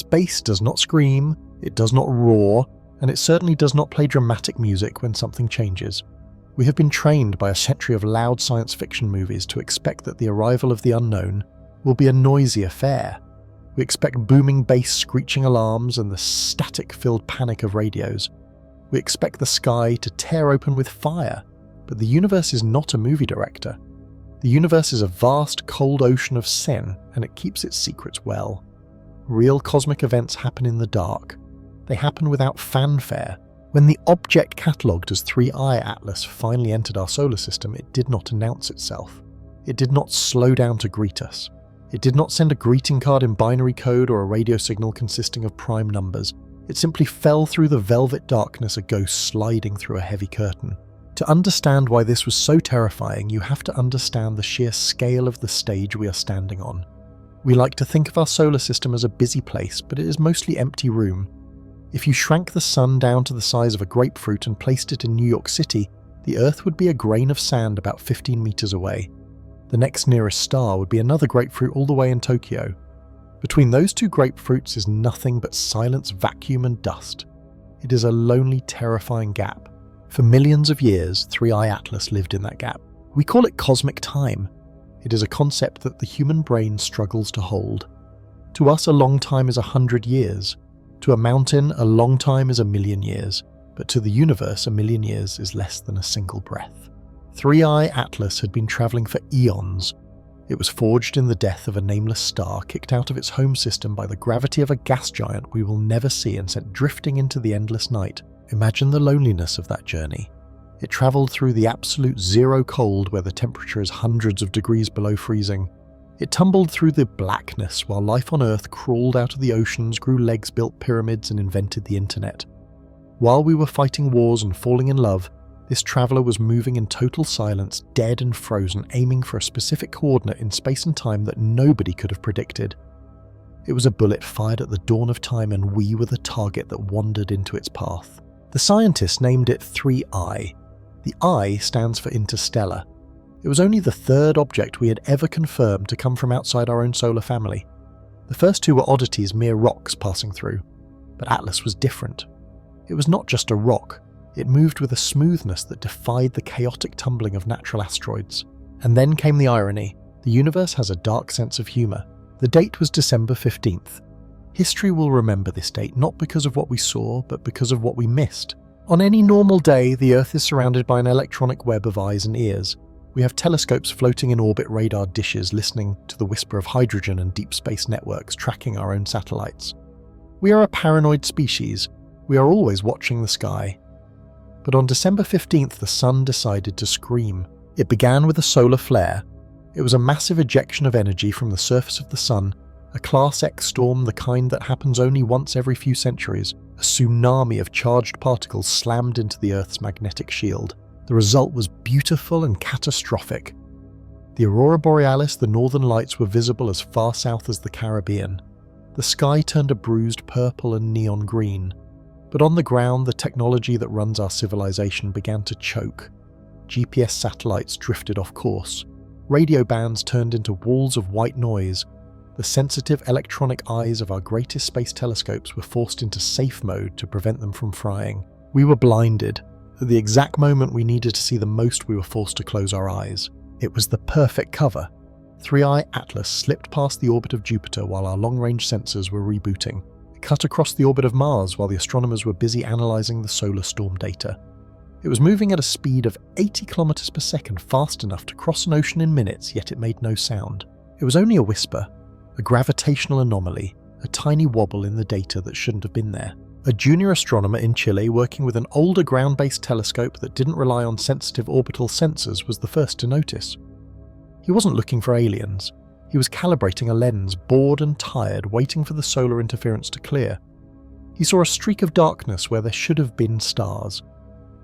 Space does not scream, it does not roar, and it certainly does not play dramatic music when something changes. We have been trained by a century of loud science fiction movies to expect that the arrival of the unknown will be a noisy affair. We expect booming bass, screeching alarms, and the static-filled panic of radios. We expect the sky to tear open with fire, but the universe is not a movie director. The universe is a vast, cold ocean of sin, and it keeps its secrets well. Real cosmic events happen in the dark. They happen without fanfare. When the object catalogued as 3I Atlas finally entered our solar system, it did not announce itself. It did not slow down to greet us. It did not send a greeting card in binary code or a radio signal consisting of prime numbers. It simply fell through the velvet darkness, a ghost sliding through a heavy curtain. To understand why this was so terrifying, you have to understand the sheer scale of the stage we are standing on. We like to think of our solar system as a busy place, but it is mostly empty room. If you shrank the sun down to the size of a grapefruit and placed it in New York City, the Earth would be a grain of sand about 15 meters away. The next nearest star would be another grapefruit all the way in Tokyo. Between those two grapefruits is nothing but silence, vacuum, and dust. It is a lonely, terrifying gap. For millions of years, 3I Atlas lived in that gap. We call it cosmic time. It is a concept that the human brain struggles to hold. To us, a long time is 100 years. To a mountain, a long time is 1,000,000 years. But to the universe, 1,000,000 years is less than a single breath. 3I Atlas had been travelling for eons. It was forged in the death of a nameless star, kicked out of its home system by the gravity of a gas giant we will never see, and sent drifting into the endless night. Imagine the loneliness of that journey. It travelled through the absolute zero cold where the temperature is hundreds of degrees below freezing. It tumbled through the blackness while life on Earth crawled out of the oceans, grew legs, built pyramids, and invented the internet. While we were fighting wars and falling in love, this traveller was moving in total silence, dead and frozen, aiming for a specific coordinate in space and time that nobody could have predicted. It was a bullet fired at the dawn of time, and we were the target that wandered into its path. The scientists named it 3I. The I stands for interstellar. It was only the third object we had ever confirmed to come from outside our own solar family. The first two were oddities, mere rocks passing through. But Atlas was different. It was not just a rock. It moved with a smoothness that defied the chaotic tumbling of natural asteroids. And then came the irony. The universe has a dark sense of humour. The date was December 15th. History will remember this date not because of what we saw, but because of what we missed. On any normal day, the Earth is surrounded by an electronic web of eyes and ears. We have telescopes floating in orbit, radar dishes listening to the whisper of hydrogen, and deep space networks tracking our own satellites. We are a paranoid species. We are always watching the sky. But on December 15th, the sun decided to scream. It began with a solar flare. It was a massive ejection of energy from the surface of the sun, a Class X storm, the kind that happens only once every few centuries. A tsunami of charged particles slammed into the Earth's magnetic shield. The result was beautiful and catastrophic. The aurora borealis, the northern lights, were visible as far south as the Caribbean. The sky turned a bruised purple and neon green. But on the ground, the technology that runs our civilization began to choke. GPS satellites drifted off course. Radio bands turned into walls of white noise. The sensitive electronic eyes of our greatest space telescopes were forced into safe mode to prevent them from frying. We were blinded. At the exact moment we needed to see the most, we were forced to close our eyes. It was the perfect cover. 3I Atlas slipped past the orbit of Jupiter while our long-range sensors were rebooting. It cut across the orbit of Mars while the astronomers were busy analysing the solar storm data. It was moving at a speed of 80 kilometers per second, fast enough to cross an ocean in minutes, yet it made no sound. It was only a whisper, a gravitational anomaly, a tiny wobble in the data that shouldn't have been there. A junior astronomer in Chile working with an older ground-based telescope that didn't rely on sensitive orbital sensors was the first to notice. He wasn't looking for aliens. He was calibrating a lens, bored and tired, waiting for the solar interference to clear. He saw a streak of darkness where there should have been stars.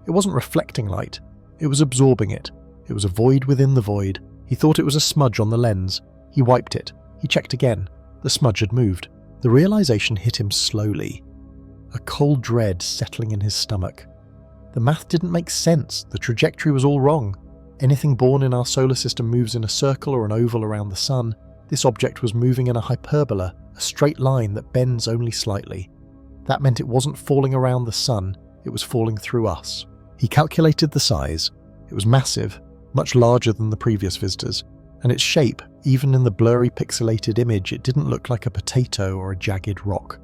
It wasn't reflecting light. It was absorbing it. It was a void within the void. He thought it was a smudge on the lens. He wiped it. He checked again. The smudge had moved. The realization hit him slowly. A cold dread settling in his stomach. The math didn't make sense. The trajectory was all wrong. Anything born in our solar system moves in a circle or an oval around the sun. This object was moving in a hyperbola, a straight line that bends only slightly. That meant it wasn't falling around the sun, it was falling through us. He calculated the size. It was massive, much larger than the previous visitors, and its shape, even in the blurry pixelated image, it didn't look like a potato or a jagged rock.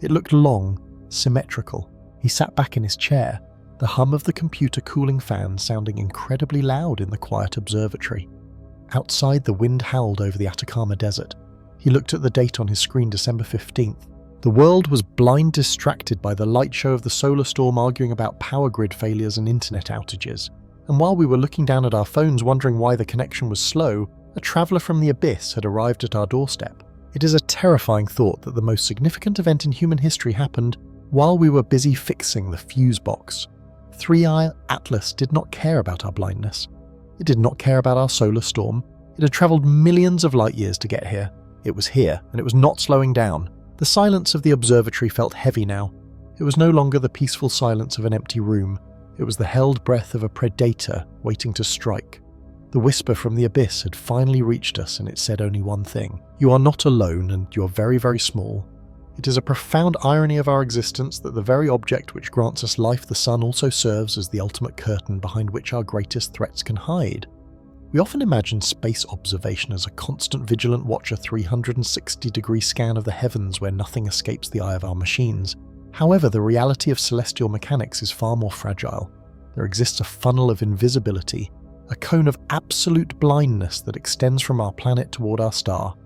It looked long, symmetrical. He sat back in his chair, the hum of the computer cooling fan sounding incredibly loud in the quiet observatory. Outside, the wind howled over the Atacama Desert. He looked at the date on his screen, December 15th. The world was blind distracted by the light show of the solar storm arguing about power grid failures and internet outages. And while we were looking down at our phones wondering why the connection was slow, a traveller from the abyss had arrived at our doorstep. It is a terrifying thought that the most significant event in human history happened while we were busy fixing the fuse box. 3i Atlas did not care about our blindness. It did not care about our solar storm. It had travelled millions of light years to get here. It was here, and it was not slowing down. The silence of the observatory felt heavy now. It was no longer the peaceful silence of an empty room. It was the held breath of a predator waiting to strike. The whisper from the abyss had finally reached us, and it said only one thing. You are not alone, and you are very, very small. It is a profound irony of our existence that the very object which grants us life, the sun, also serves as the ultimate curtain behind which our greatest threats can hide. We often imagine space observation as a constant vigilant watcher 360-degree scan of the heavens where nothing escapes the eye of our machines. However, the reality of celestial mechanics is far more fragile. There exists a funnel of invisibility, a cone of absolute blindness that extends from our planet toward our star.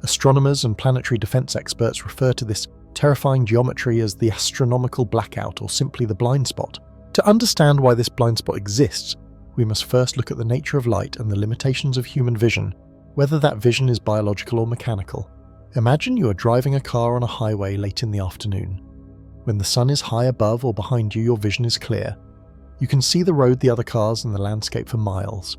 Astronomers and planetary defense experts refer to this terrifying geometry as the astronomical blackout, or simply the blind spot. To understand why this blind spot exists, we must first look at the nature of light and the limitations of human vision, whether that vision is biological or mechanical. Imagine you are driving a car on a highway late in the afternoon. When the sun is high above or behind you, your vision is clear. You can see the road, the other cars, and the landscape for miles.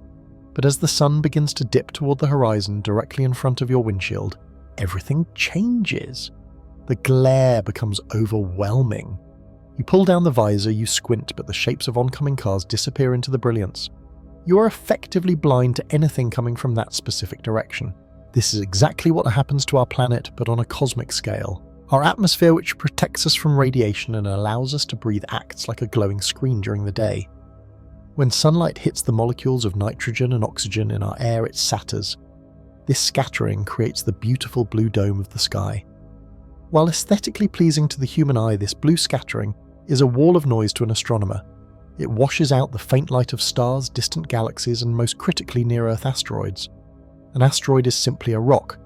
But as the sun begins to dip toward the horizon directly in front of your windshield, everything changes. The glare becomes overwhelming. You pull down the visor, you squint, but the shapes of oncoming cars disappear into the brilliance. You are effectively blind to anything coming from that specific direction. This is exactly what happens to our planet, but on a cosmic scale. Our atmosphere, which protects us from radiation and allows us to breathe, acts like a glowing screen during the day. When sunlight hits the molecules of nitrogen and oxygen in our air, it scatters. This scattering creates the beautiful blue dome of the sky. While aesthetically pleasing to the human eye, this blue scattering is a wall of noise to an astronomer. It washes out the faint light of stars, distant galaxies, and most critically near-Earth asteroids. An asteroid is simply a rock.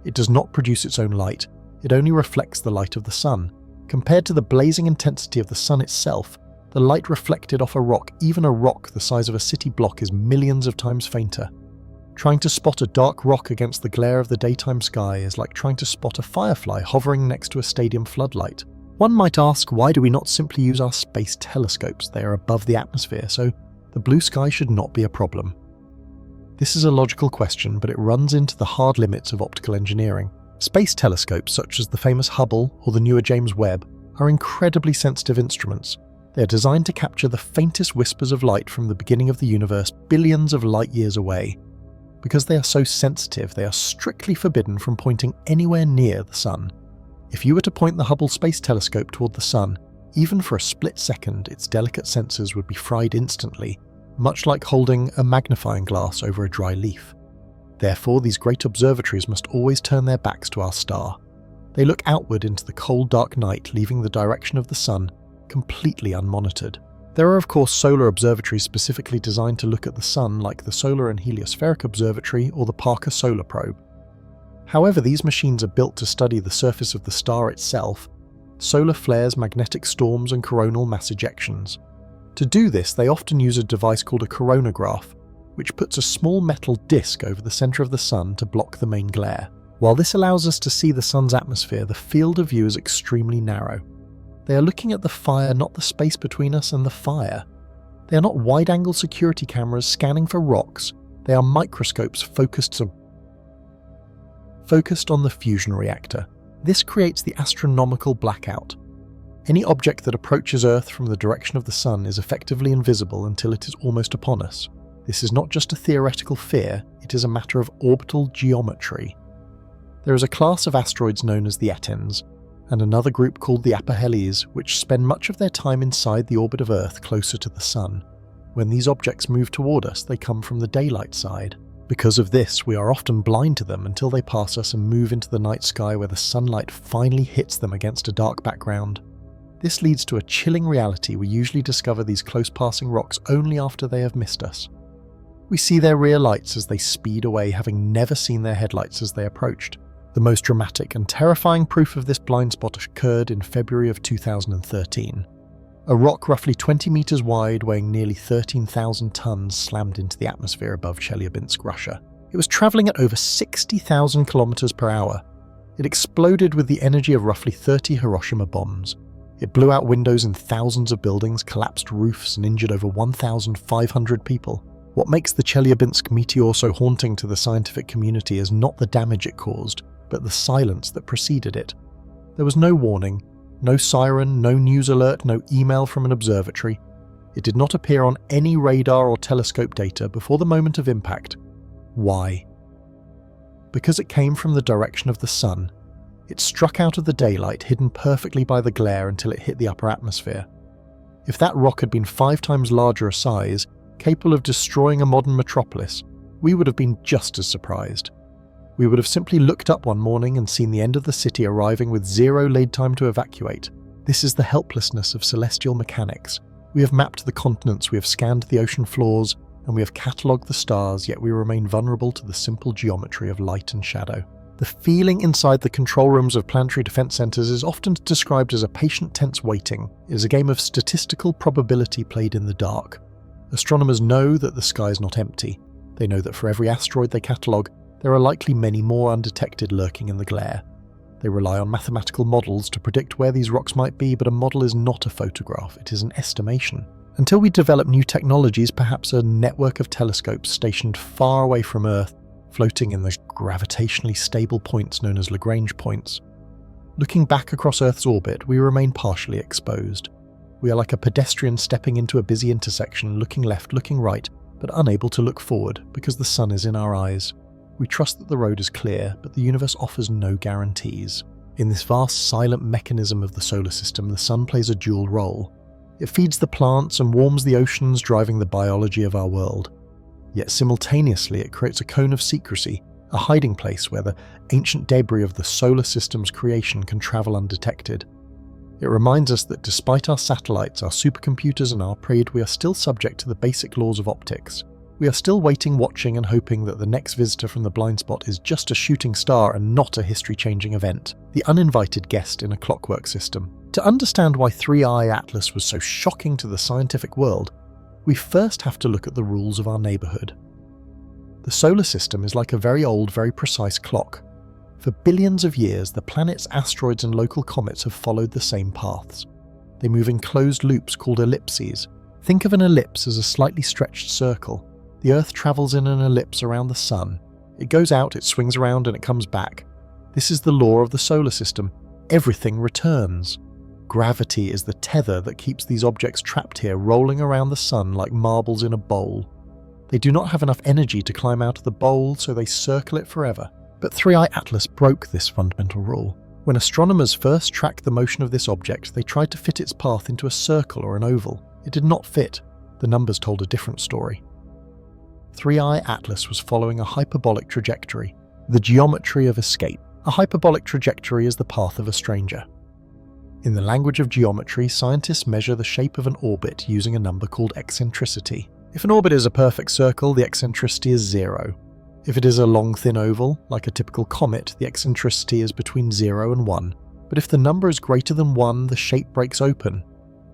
It does not produce its own light. It only reflects the light of the sun. Compared to the blazing intensity of the sun itself, the light reflected off a rock, even a rock the size of a city block, is millions of times fainter. Trying to spot a dark rock against the glare of the daytime sky is like trying to spot a firefly hovering next to a stadium floodlight. One might ask, why do we not simply use our space telescopes? They are above the atmosphere, so the blue sky should not be a problem. This is a logical question, but it runs into the hard limits of optical engineering. Space telescopes, such as the famous Hubble or the newer James Webb, are incredibly sensitive instruments. They are designed to capture the faintest whispers of light from the beginning of the universe billions of light years away. Because they are so sensitive, they are strictly forbidden from pointing anywhere near the sun. If you were to point the Hubble Space Telescope toward the sun, even for a split second, its delicate sensors would be fried instantly, much like holding a magnifying glass over a dry leaf. Therefore, these great observatories must always turn their backs to our star. They look outward into the cold, dark night, leaving the direction of the sun completely unmonitored. There are of course solar observatories specifically designed to look at the sun, like the Solar and Heliospheric Observatory or the Parker Solar Probe. However, these machines are built to study the surface of the star itself, solar flares, magnetic storms, and coronal mass ejections. To do this, they often use a device called a coronagraph, which puts a small metal disc over the centre of the sun to block the main glare. While this allows us to see the sun's atmosphere, the field of view is extremely narrow. They are looking at the fire, not the space between us and the fire. They are not wide-angle security cameras scanning for rocks. They are microscopes focused on the fusion reactor. This creates the astronomical blackout. Any object that approaches Earth from the direction of the sun is effectively invisible until it is almost upon us. This is not just a theoretical fear, it is a matter of orbital geometry. There is a class of asteroids known as the Etens, and another group called the Apoheles, which spend much of their time inside the orbit of Earth closer to the Sun. When these objects move toward us, they come from the daylight side. Because of this, we are often blind to them until they pass us and move into the night sky where the sunlight finally hits them against a dark background. This leads to a chilling reality. We usually discover these close-passing rocks only after they have missed us. We see their rear lights as they speed away, having never seen their headlights as they approached. The most dramatic and terrifying proof of this blind spot occurred in February of 2013. A rock roughly 20 meters wide, weighing nearly 13,000 tons, slammed into the atmosphere above Chelyabinsk, Russia. It was traveling at over 60,000 kilometers per hour. It exploded with the energy of roughly 30 Hiroshima bombs. It blew out windows in thousands of buildings, collapsed roofs, and injured over 1,500 people. What makes the Chelyabinsk meteor so haunting to the scientific community is not the damage it caused, but the silence that preceded it. There was no warning, no siren, no news alert, no email from an observatory. It did not appear on any radar or telescope data before the moment of impact. Why? Because it came from the direction of the Sun. It struck out of the daylight, hidden perfectly by the glare until it hit the upper atmosphere. If that rock had been 5 times larger a size, capable of destroying a modern metropolis, we would have been just as surprised. We would have simply looked up one morning and seen the end of the city arriving with zero lead time to evacuate. This is the helplessness of celestial mechanics. We have mapped the continents, we have scanned the ocean floors, and we have catalogued the stars, yet we remain vulnerable to the simple geometry of light and shadow. The feeling inside the control rooms of planetary defense centers is often described as a patient tense waiting. It is a game of statistical probability played in the dark. Astronomers know that the sky is not empty. They know that for every asteroid they catalogue, there are likely many more undetected lurking in the glare. They rely on mathematical models to predict where these rocks might be, but a model is not a photograph, it is an estimation. Until we develop new technologies, perhaps a network of telescopes stationed far away from Earth, floating in the gravitationally stable points known as Lagrange points. Looking back across Earth's orbit, we remain partially exposed. We are like a pedestrian stepping into a busy intersection, looking left, looking right, but unable to look forward because the sun is in our eyes. We trust that the road is clear, but the universe offers no guarantees. In this vast silent mechanism of the solar system, the sun plays a dual role. It feeds the plants and warms the oceans, driving the biology of our world. Yet simultaneously it creates a cone of secrecy, a hiding place where the ancient debris of the solar system's creation can travel undetected. It reminds us that despite our satellites, our supercomputers and our pride, we are still subject to the basic laws of optics. We are still waiting, watching and hoping that the next visitor from the blind spot is just a shooting star and not a history-changing event, the uninvited guest in a clockwork system. To understand why 3I Atlas was so shocking to the scientific world, we first have to look at the rules of our neighbourhood. The solar system is like a very old, very precise clock. For billions of years, the planets, asteroids and local comets have followed the same paths. They move in closed loops called ellipses. Think of an ellipse as a slightly stretched circle. The Earth travels in an ellipse around the Sun. It goes out, it swings around and it comes back. This is the law of the solar system. Everything returns. Gravity is the tether that keeps these objects trapped here, rolling around the Sun like marbles in a bowl. They do not have enough energy to climb out of the bowl, so they circle it forever. But 3I Atlas broke this fundamental rule. When astronomers first tracked the motion of this object, they tried to fit its path into a circle or an oval. It did not fit. The numbers told a different story. 3I Atlas was following a hyperbolic trajectory, the geometry of escape. A hyperbolic trajectory is the path of a stranger. In the language of geometry, scientists measure the shape of an orbit using a number called eccentricity. If an orbit is a perfect circle, the eccentricity is 0. If it is a long thin oval, like a typical comet, the eccentricity is between 0 and 1. But if the number is greater than 1, the shape breaks open.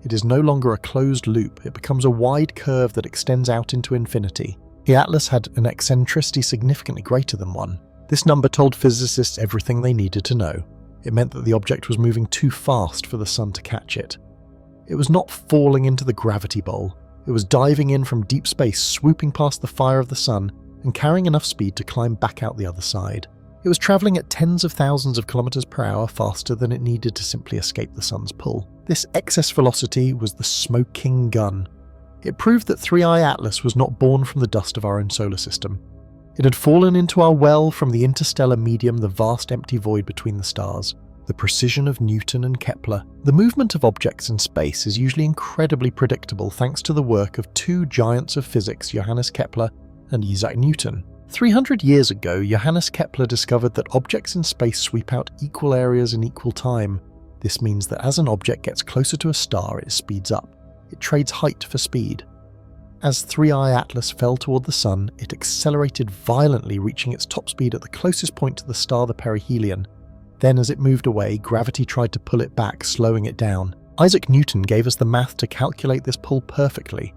It is no longer a closed loop, it becomes a wide curve that extends out into infinity. The Atlas had an eccentricity significantly greater than 1. This number told physicists everything they needed to know. It meant that the object was moving too fast for the Sun to catch it. It was not falling into the gravity bowl. It was diving in from deep space, swooping past the fire of the Sun, and carrying enough speed to climb back out the other side. It was travelling at tens of thousands of kilometers per hour faster than it needed to simply escape the Sun's pull. This excess velocity was the smoking gun. It proved that 3I Atlas was not born from the dust of our own solar system. It had fallen into our well from the interstellar medium, the vast empty void between the stars. The precision of Newton and Kepler. The movement of objects in space is usually incredibly predictable thanks to the work of two giants of physics, Johannes Kepler and Isaac Newton. 300 years ago, Johannes Kepler discovered that objects in space sweep out equal areas in equal time. This means that as an object gets closer to a star, it speeds up. It trades height for speed. As 3I Atlas fell toward the Sun, it accelerated violently, reaching its top speed at the closest point to the star, the perihelion. Then, as it moved away, gravity tried to pull it back, slowing it down. Isaac Newton gave us the math to calculate this pull perfectly.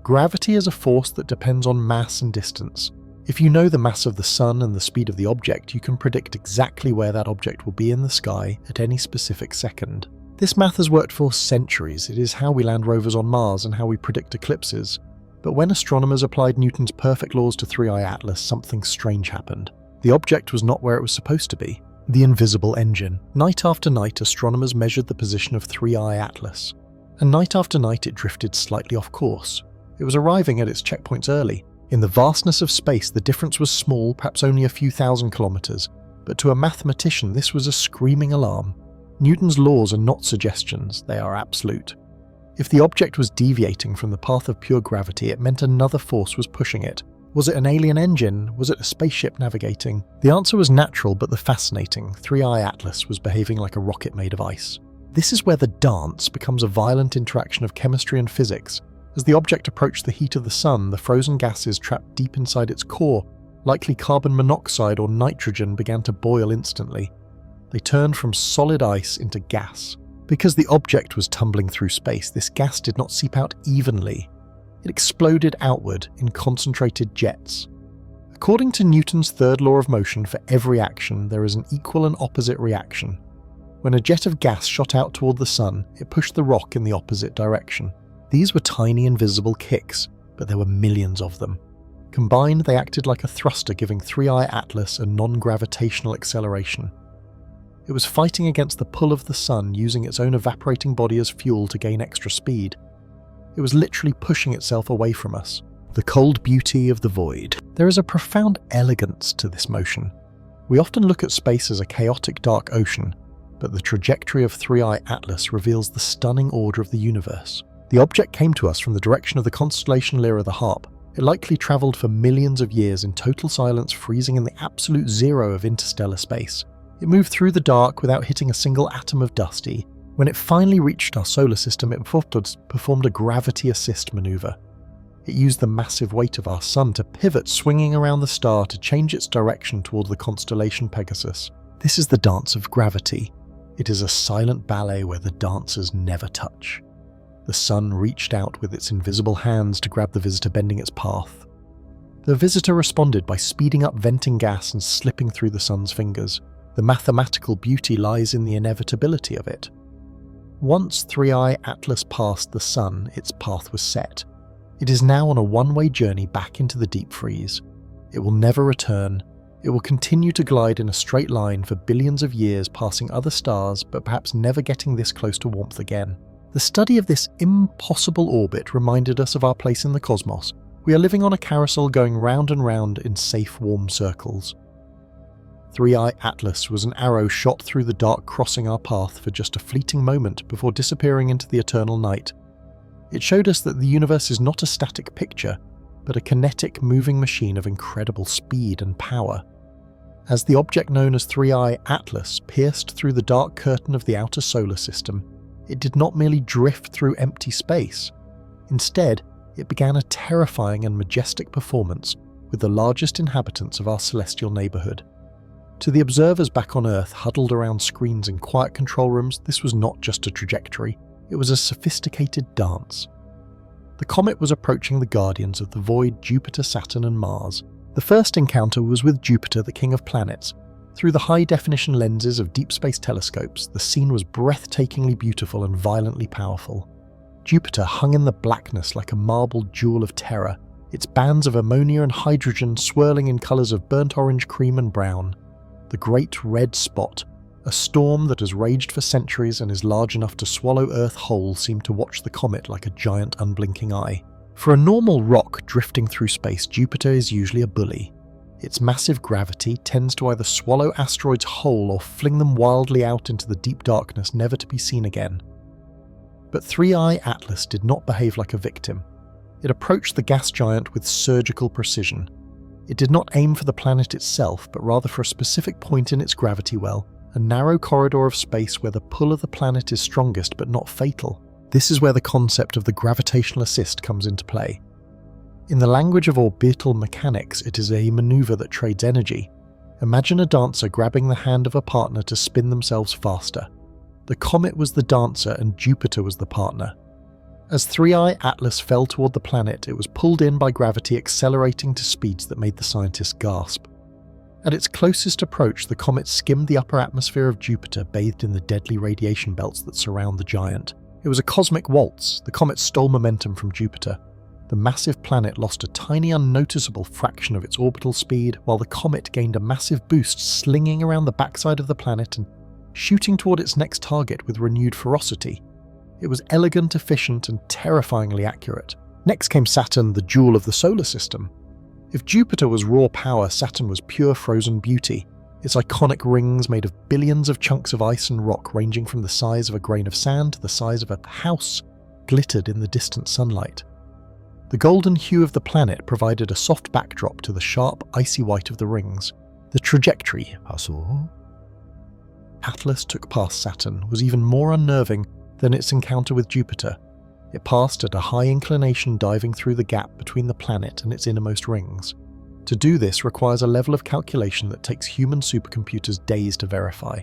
Gravity is a force that depends on mass and distance. If you know the mass of the Sun and the speed of the object, you can predict exactly where that object will be in the sky at any specific second. This math has worked for centuries. It is how we land rovers on Mars and how we predict eclipses. But when astronomers applied Newton's perfect laws to 3I Atlas, something strange happened. The object was not where it was supposed to be. The invisible engine. Night after night, astronomers measured the position of 3I Atlas. And night after night, it drifted slightly off course. It was arriving at its checkpoints early. In the vastness of space, the difference was small, perhaps only a few thousand kilometers. But to a mathematician, this was a screaming alarm. Newton's laws are not suggestions, they are absolute. If the object was deviating from the path of pure gravity, it meant another force was pushing it. Was it an alien engine? Was it a spaceship navigating? The answer was natural, but the fascinating. 3I Atlas was behaving like a rocket made of ice. This is where the dance becomes a violent interaction of chemistry and physics. As the object approached the heat of the Sun, the frozen gases trapped deep inside its core, likely carbon monoxide or nitrogen, began to boil instantly. They turned from solid ice into gas. Because the object was tumbling through space, this gas did not seep out evenly. It exploded outward in concentrated jets. According to Newton's third law of motion, for every action, there is an equal and opposite reaction. When a jet of gas shot out toward the Sun, it pushed the rock in the opposite direction. These were tiny invisible kicks, but there were millions of them. Combined, they acted like a thruster, giving 3I Atlas a non-gravitational acceleration. It was fighting against the pull of the Sun, using its own evaporating body as fuel to gain extra speed. It was literally pushing itself away from us. The cold beauty of the void. There is a profound elegance to this motion. We often look at space as a chaotic dark ocean, but the trajectory of 3I Atlas reveals the stunning order of the universe. The object came to us from the direction of the constellation Lyra the Harp. It likely travelled for millions of years in total silence, freezing in the absolute zero of interstellar space. It moved through the dark without hitting a single atom of dust. When it finally reached our solar system, it performed a gravity assist maneuver. It used the massive weight of our Sun to pivot, swinging around the star to change its direction toward the constellation Pegasus. This is the dance of gravity. It is a silent ballet where the dancers never touch. The Sun reached out with its invisible hands to grab the visitor, bending its path. The visitor responded by speeding up, venting gas and slipping through the Sun's fingers. The mathematical beauty lies in the inevitability of it. Once 3I Atlas passed the Sun, its path was set. It is now on a one-way journey back into the deep freeze. It will never return. It will continue to glide in a straight line for billions of years, passing other stars, but perhaps never getting this close to warmth again. The study of this impossible orbit reminded us of our place in the cosmos. We are living on a carousel going round and round in safe, warm circles. 3I Atlas was an arrow shot through the dark, crossing our path for just a fleeting moment before disappearing into the eternal night. It showed us that the universe is not a static picture, but a kinetic, moving machine of incredible speed and power. As the object known as 3I Atlas pierced through the dark curtain of the outer solar system, it did not merely drift through empty space. Instead, it began a terrifying and majestic performance with the largest inhabitants of our celestial neighbourhood. To the observers back on Earth, huddled around screens in quiet control rooms, this was not just a trajectory, it was a sophisticated dance. The comet was approaching the guardians of the void, Jupiter, Saturn and Mars. The first encounter was with Jupiter, the king of planets. Through the high-definition lenses of deep space telescopes, the scene was breathtakingly beautiful and violently powerful. Jupiter hung in the blackness like a marbled jewel of terror, its bands of ammonia and hydrogen swirling in colours of burnt orange, cream and brown. The Great Red Spot, a storm that has raged for centuries and is large enough to swallow Earth whole, seemed to watch the comet like a giant unblinking eye. For a normal rock drifting through space, Jupiter is usually a bully. Its massive gravity tends to either swallow asteroids whole or fling them wildly out into the deep darkness never to be seen again. But 3I Atlas did not behave like a victim. It approached the gas giant with surgical precision. It did not aim for the planet itself, but rather for a specific point in its gravity well, a narrow corridor of space where the pull of the planet is strongest but not fatal. This is where the concept of the gravitational assist comes into play. In the language of orbital mechanics, it is a maneuver that trades energy. Imagine a dancer grabbing the hand of a partner to spin themselves faster. The Comet was the dancer and Jupiter was the partner. As 3I Atlas fell toward the planet, it was pulled in by gravity, accelerating to speeds that made the scientists gasp. At its closest approach, the comet skimmed the upper atmosphere of Jupiter, bathed in the deadly radiation belts that surround the giant. It was a cosmic waltz. The comet stole momentum from Jupiter. The massive planet lost a tiny, unnoticeable fraction of its orbital speed, while the comet gained a massive boost, slinging around the backside of the planet and shooting toward its next target with renewed ferocity. It was elegant, efficient, and terrifyingly accurate. Next came Saturn, the jewel of the solar system. If Jupiter was raw power, Saturn was pure frozen beauty. Its iconic rings, made of billions of chunks of ice and rock ranging from the size of a grain of sand to the size of a house, glittered in the distant sunlight. The golden hue of the planet provided a soft backdrop to the sharp, icy white of the rings. The trajectory, Atlas took past Saturn, was even more unnerving than its encounter with Jupiter. It passed at a high inclination, diving through the gap between the planet and its innermost rings. To do this requires a level of calculation that takes human supercomputers days to verify.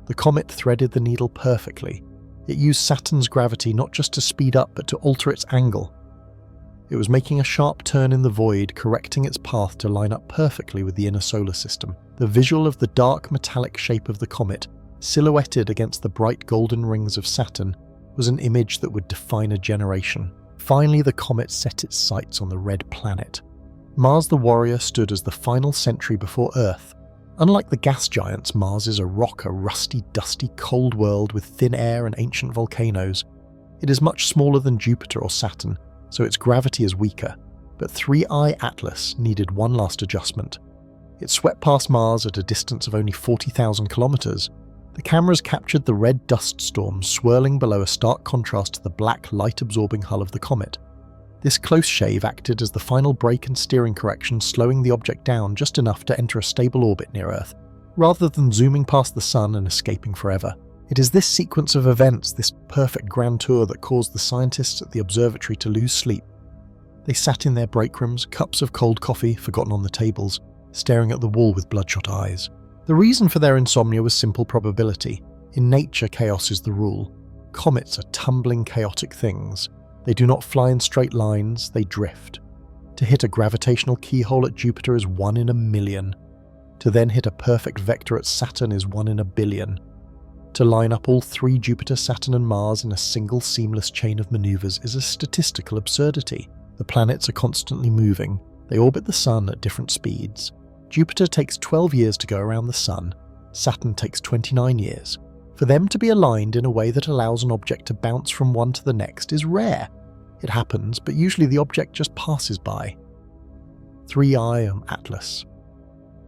The comet threaded the needle perfectly. It used Saturn's gravity not just to speed up but to alter its angle. It was making a sharp turn in the void, correcting its path to line up perfectly with the inner solar system. The visual of the dark metallic shape of the comet, silhouetted against the bright golden rings of Saturn, was an image that would define a generation. Finally, the comet set its sights on the red planet. Mars the Warrior stood as the final sentry before Earth. Unlike the gas giants, Mars is a rusty, dusty, cold world with thin air and ancient volcanoes. It is much smaller than Jupiter or Saturn, so its gravity is weaker, but 3I Atlas needed one last adjustment. It swept past Mars at a distance of only 40,000 kilometers. The cameras captured the red dust storm swirling below, a stark contrast to the black, light-absorbing hull of the comet. This close shave acted as the final brake and steering correction, slowing the object down just enough to enter a stable orbit near Earth, rather than zooming past the sun and escaping forever. It is this sequence of events, this perfect grand tour, that caused the scientists at the observatory to lose sleep. They sat in their break rooms, cups of cold coffee forgotten on the tables, staring at the wall with bloodshot eyes. The reason for their insomnia was simple probability. In nature, chaos is the rule. Comets are tumbling, chaotic things. They do not fly in straight lines, they drift. To hit a gravitational keyhole at Jupiter is 1 in a million. To then hit a perfect vector at Saturn is 1 in a billion. To line up all 3 Jupiter, Saturn and Mars in a single seamless chain of maneuvers is a statistical absurdity. The planets are constantly moving. They orbit the Sun at different speeds. Jupiter takes 12 years to go around the Sun. Saturn takes 29 years. For them to be aligned in a way that allows an object to bounce from one to the next is rare. It happens, but usually the object just passes by. 3I Atlas,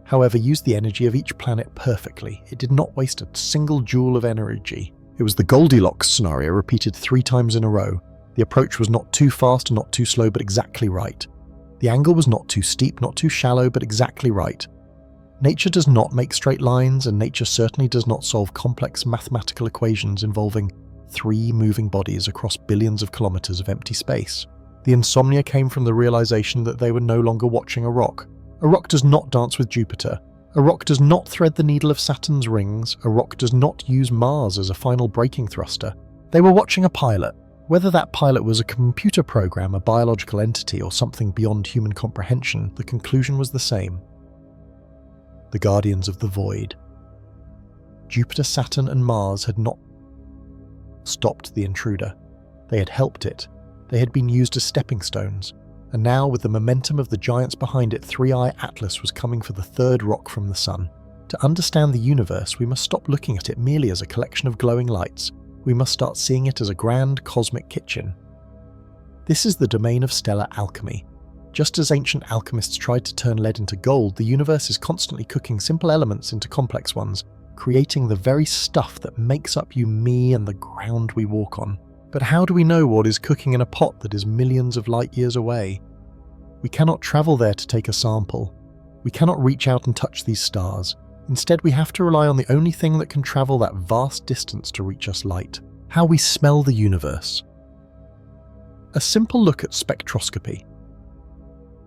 however, used the energy of each planet perfectly. It did not waste a single joule of energy. It was the Goldilocks scenario repeated 3 times in a row. The approach was not too fast and not too slow, but exactly right. The angle was not too steep, not too shallow, but exactly right. Nature does not make straight lines, and nature certainly does not solve complex mathematical equations involving 3 moving bodies across billions of kilometers of empty space. The insomnia came from the realization that they were no longer watching a rock. A rock does not dance with Jupiter. A rock does not thread the needle of Saturn's rings. A rock does not use Mars as a final braking thruster. They were watching a pilot. Whether that pilot was a computer program, a biological entity, or something beyond human comprehension, the conclusion was the same. The Guardians of the Void. Jupiter, Saturn, and Mars had not stopped the intruder. They had helped it. They had been used as stepping stones. And now, with the momentum of the giants behind it, 3I Atlas was coming for the 3rd rock from the Sun. To understand the universe, we must stop looking at it merely as a collection of glowing lights. We must start seeing it as a grand cosmic kitchen. This is the domain of stellar alchemy. Just as ancient alchemists tried to turn lead into gold, the universe is constantly cooking simple elements into complex ones, creating the very stuff that makes up you, me, and the ground we walk on. But how do we know what is cooking in a pot that is millions of light years away? We cannot travel there to take a sample. We cannot reach out and touch these stars. Instead, we have to rely on the only thing that can travel that vast distance to reach us: light. How we smell the universe. A simple look at spectroscopy.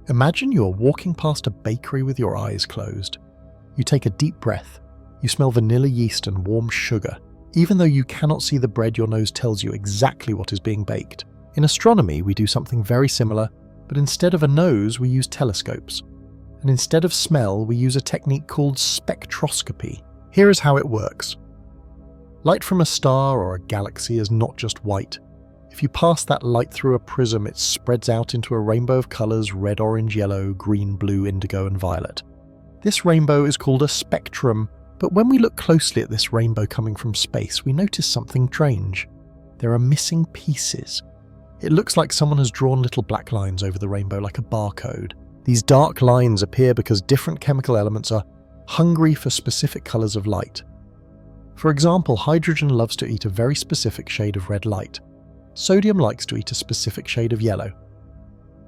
Imagine you are walking past a bakery with your eyes closed. You take a deep breath. You smell vanilla yeast and warm sugar. Even though you cannot see the bread, your nose tells you exactly what is being baked. In astronomy, we do something very similar, but instead of a nose, we use telescopes. And instead of smell, we use a technique called spectroscopy. Here is how it works. Light from a star or a galaxy is not just white. If you pass that light through a prism, it spreads out into a rainbow of colours: red, orange, yellow, green, blue, indigo, and violet. This rainbow is called a spectrum, but when we look closely at this rainbow coming from space, we notice something strange. There are missing pieces. It looks like someone has drawn little black lines over the rainbow like a barcode. These dark lines appear because different chemical elements are hungry for specific colours of light. For example, hydrogen loves to eat a very specific shade of red light. Sodium likes to eat a specific shade of yellow.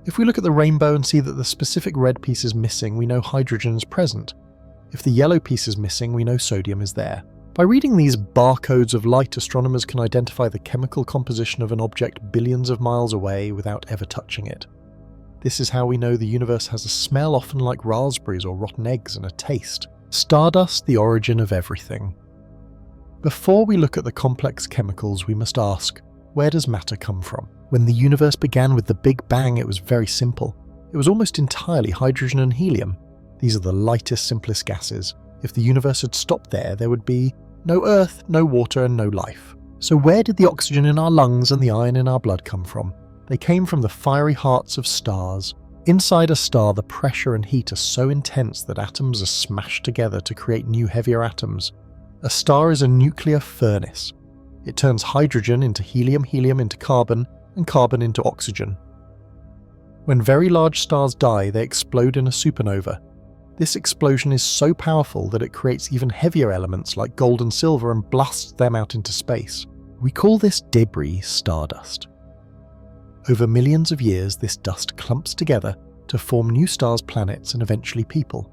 If we look at the rainbow and see that the specific red piece is missing, we know hydrogen is present. If the yellow piece is missing, we know sodium is there. By reading these barcodes of light, astronomers can identify the chemical composition of an object billions of miles away without ever touching it. This is how we know the universe has a smell often like raspberries or rotten eggs, and a taste. Stardust, the origin of everything. Before we look at the complex chemicals, we must ask, where does matter come from? When the universe began with the Big Bang, it was very simple. It was almost entirely hydrogen and helium. These are the lightest, simplest gases. If the universe had stopped there, there would be no Earth, no water, and no life. So where did the oxygen in our lungs and the iron in our blood come from? They came from the fiery hearts of stars. Inside a star, the pressure and heat are so intense that atoms are smashed together to create new, heavier atoms. A star is a nuclear furnace. It turns hydrogen into helium, helium into carbon, and carbon into oxygen. When very large stars die, they explode in a supernova. This explosion is so powerful that it creates even heavier elements like gold and silver and blasts them out into space. We call this debris stardust. Over millions of years, this dust clumps together to form new stars, planets, and eventually people.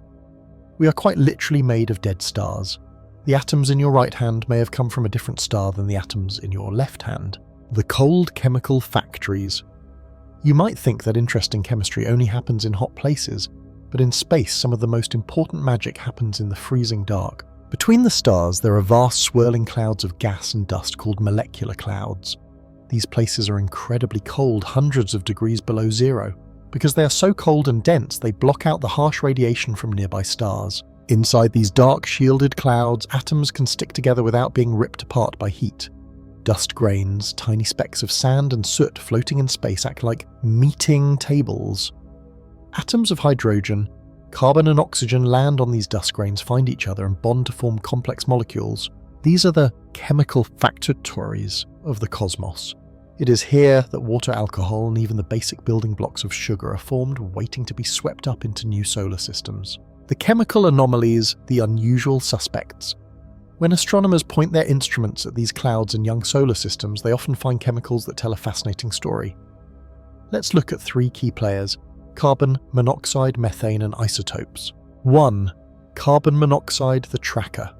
We are quite literally made of dead stars. The atoms in your right hand may have come from a different star than the atoms in your left hand. The cold chemical factories. You might think that interesting chemistry only happens in hot places, but in space some of the most important magic happens in the freezing dark. Between the stars there are vast swirling clouds of gas and dust called molecular clouds. These places are incredibly cold, hundreds of degrees below zero. Because they are so cold and dense, they block out the harsh radiation from nearby stars. Inside these dark, shielded clouds, atoms can stick together without being ripped apart by heat. Dust grains, tiny specks of sand and soot floating in space act like meeting tables. Atoms of hydrogen, carbon and oxygen land on these dust grains, find each other and bond to form complex molecules. These are the chemical factories of the cosmos. It is here that water, alcohol, and even the basic building blocks of sugar are formed, waiting to be swept up into new solar systems. The chemical anomalies, the unusual suspects. When astronomers point their instruments at these clouds and young solar systems, they often find chemicals that tell a fascinating story. Let's look at three key players: carbon monoxide, methane, and isotopes. 1. Carbon monoxide, the tracker.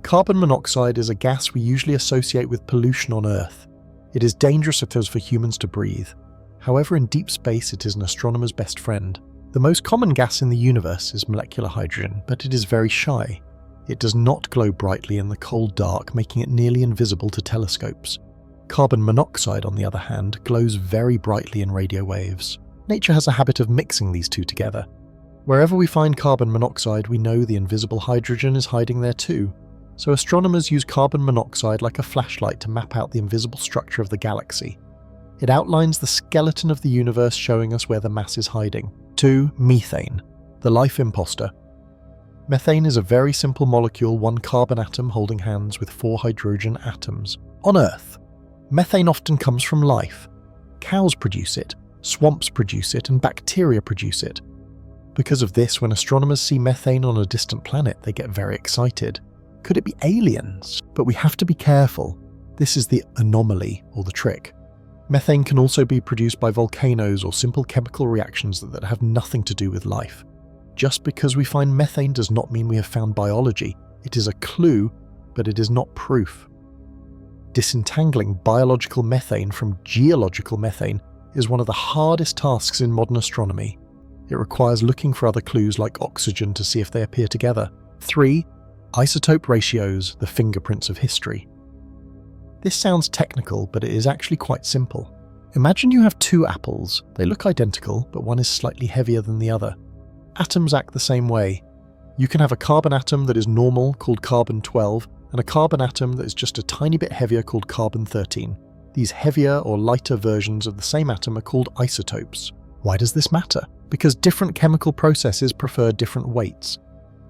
Carbon monoxide is a gas we usually associate with pollution on Earth. It is dangerous if it is for humans to breathe. However, in deep space it is an astronomer's best friend. The most common gas in the universe is molecular hydrogen, but it is very shy. It does not glow brightly in the cold dark, making it nearly invisible to telescopes. Carbon monoxide, on the other hand, glows very brightly in radio waves. Nature has a habit of mixing these two together. Wherever we find carbon monoxide, we know the invisible hydrogen is hiding there too. So astronomers use carbon monoxide like a flashlight to map out the invisible structure of the galaxy. It outlines the skeleton of the universe, showing us where the mass is hiding. 2. Methane, the life imposter. Methane is a very simple molecule, one carbon atom holding hands with 4 hydrogen atoms. On Earth, methane often comes from life. Cows produce it, Swamps produce it and bacteria produce it. Because of this, when astronomers see methane on a distant planet, they get very excited. Could it be aliens? But we have to be careful. This is the anomaly, or the trick. Methane can also be produced by volcanoes or simple chemical reactions that have nothing to do with life. Just because we find methane does not mean we have found biology. It is a clue, but it is not proof. Disentangling biological methane from geological methane is one of the hardest tasks in modern astronomy. It requires looking for other clues like oxygen to see if they appear together. 3. Isotope ratios, the fingerprints of history. This sounds technical, but it is actually quite simple. Imagine you have two apples. They look identical, but one is slightly heavier than the other. Atoms act the same way. You can have a carbon atom that is normal, called carbon-12, and a carbon atom that is just a tiny bit heavier, called carbon-13. These heavier or lighter versions of the same atom are called isotopes. Why does this matter? Because different chemical processes prefer different weights.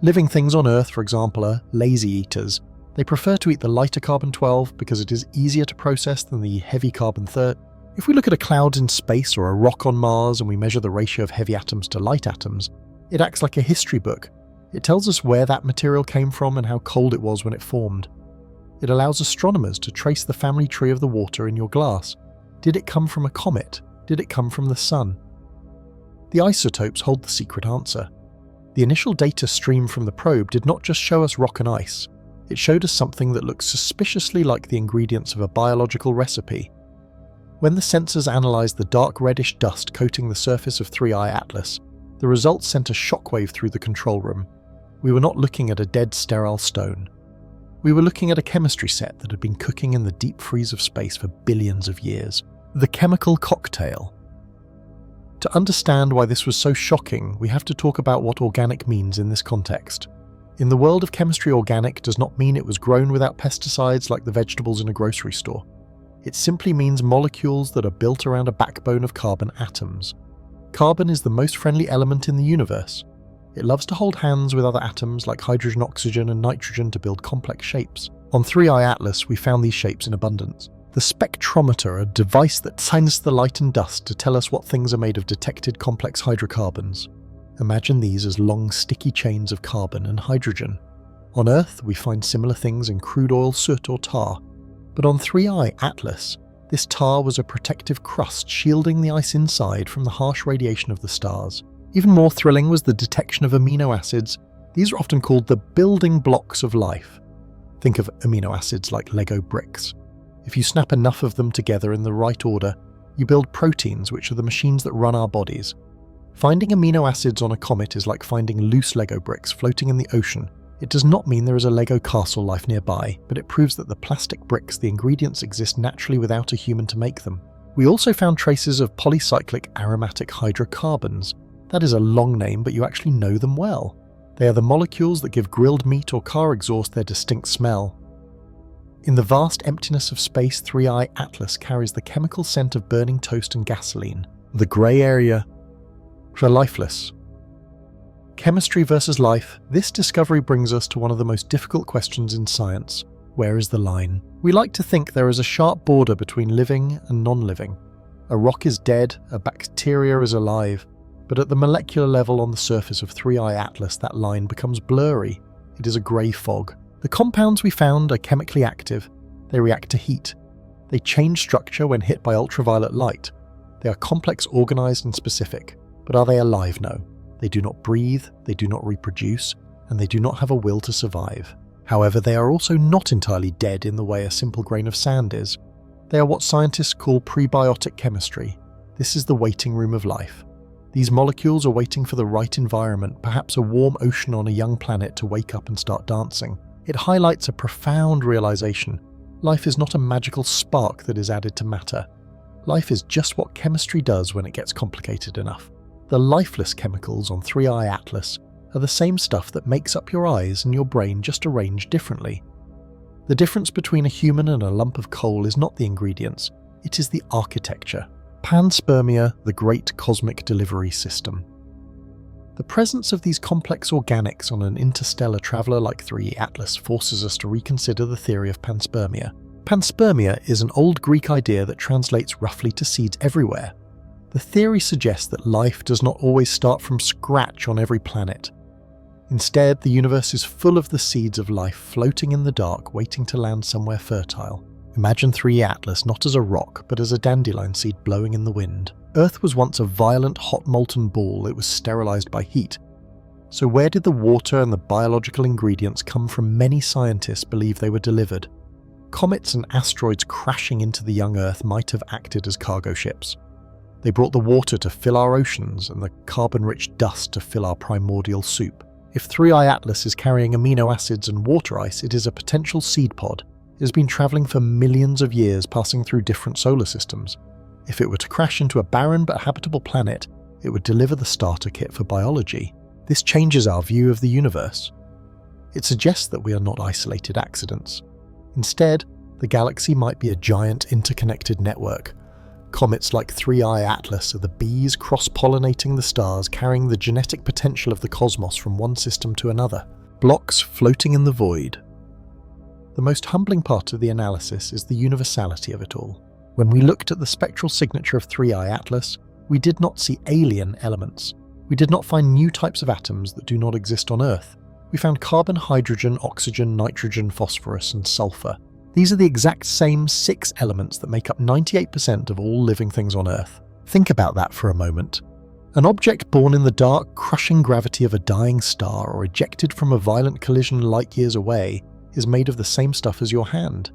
Living things on Earth, for example, are lazy eaters. They prefer to eat the lighter carbon-12 because it is easier to process than the heavy carbon-13. If we look at a cloud in space or a rock on Mars and we measure the ratio of heavy atoms to light atoms, it acts like a history book. It tells us where that material came from and how cold it was when it formed. It allows astronomers to trace the family tree of the water in your glass. Did it come from a comet? Did it come from the sun? The isotopes hold the secret answer. The initial data stream from the probe did not just show us rock and ice. It showed us something that looks suspiciously like the ingredients of a biological recipe. When the sensors analysed the dark reddish dust coating the surface of 3I Atlas, the results sent a shockwave through the control room. We were not looking at a dead, sterile stone. We were looking at a chemistry set that had been cooking in the deep freeze of space for billions of years. The chemical cocktail. To understand why this was so shocking, we have to talk about what organic means in this context. In the world of chemistry, organic does not mean it was grown without pesticides like the vegetables in a grocery store. It simply means molecules that are built around a backbone of carbon atoms. Carbon is the most friendly element in the universe. It loves to hold hands with other atoms like hydrogen, oxygen, and nitrogen to build complex shapes. On 3I Atlas, we found these shapes in abundance. The spectrometer, a device that shines the light and dust to tell us what things are made of detected complex hydrocarbons. Imagine these as long, sticky chains of carbon and hydrogen. On Earth, we find similar things in crude oil, soot, or tar. But on 3I Atlas, this tar was a protective crust shielding the ice inside from the harsh radiation of the stars. Even more thrilling was the detection of amino acids. These are often called the building blocks of life. Think of amino acids like Lego bricks. If you snap enough of them together in the right order, you build proteins, which are the machines that run our bodies. Finding amino acids on a comet is like finding loose Lego bricks floating in the ocean. It does not mean there is a Lego castle life nearby, but it proves that the plastic bricks, the ingredients, exist naturally without a human to make them. We also found traces of polycyclic aromatic hydrocarbons. That is a long name, but you actually know them well. They are the molecules that give grilled meat or car exhaust their distinct smell. In the vast emptiness of space, 3I Atlas carries the chemical scent of burning toast and gasoline. The grey area for lifeless. Chemistry versus life, this discovery brings us to one of the most difficult questions in science. Where is the line? We like to think there is a sharp border between living and non-living. A rock is dead, a bacteria is alive, but at the molecular level on the surface of 3I Atlas, that line becomes blurry. It is a grey fog. The compounds we found are chemically active. They react to heat. They change structure when hit by ultraviolet light. They are complex, organised and specific. But are they alive? No. They do not breathe, they do not reproduce, and they do not have a will to survive. However, they are also not entirely dead in the way a simple grain of sand is. They are what scientists call prebiotic chemistry. This is the waiting room of life. These molecules are waiting for the right environment, perhaps a warm ocean on a young planet to wake up and start dancing. It highlights a profound realization. Life is not a magical spark that is added to matter. Life is just what chemistry does when it gets complicated enough. The lifeless chemicals on 3I Atlas are the same stuff that makes up your eyes and your brain, just arranged differently. The difference between a human and a lump of coal is not the ingredients, it is the architecture. Panspermia, the great cosmic delivery system. The presence of these complex organics on an interstellar traveller like 3I Atlas forces us to reconsider the theory of panspermia. Panspermia is an old Greek idea that translates roughly to seeds everywhere. The theory suggests that life does not always start from scratch on every planet. Instead, the universe is full of the seeds of life floating in the dark, waiting to land somewhere fertile. Imagine 3i Atlas not as a rock, but as a dandelion seed blowing in the wind. Earth was once a violent, hot molten ball. It was sterilized by heat. So where did the water and the biological ingredients come from? Many scientists believe they were delivered. Comets and asteroids crashing into the young Earth might have acted as cargo ships. They brought the water to fill our oceans and the carbon-rich dust to fill our primordial soup. If 3i Atlas is carrying amino acids and water ice, it is a potential seed pod. It has been travelling for millions of years, passing through different solar systems. If it were to crash into a barren but habitable planet, it would deliver the starter kit for biology. This changes our view of the universe. It suggests that we are not isolated accidents. Instead, the galaxy might be a giant interconnected network. Comets like 3i Atlas are the bees cross-pollinating the stars, carrying the genetic potential of the cosmos from one system to another. Blocks floating in the void. The most humbling part of the analysis is the universality of it all. When we looked at the spectral signature of 3i Atlas, we did not see alien elements. We did not find new types of atoms that do not exist on Earth. We found carbon, hydrogen, oxygen, nitrogen, phosphorus, and sulfur. These are the exact same 6 elements that make up 98% of all living things on Earth. Think about that for a moment. An object born in the dark, crushing gravity of a dying star or ejected from a violent collision light years away is made of the same stuff as your hand.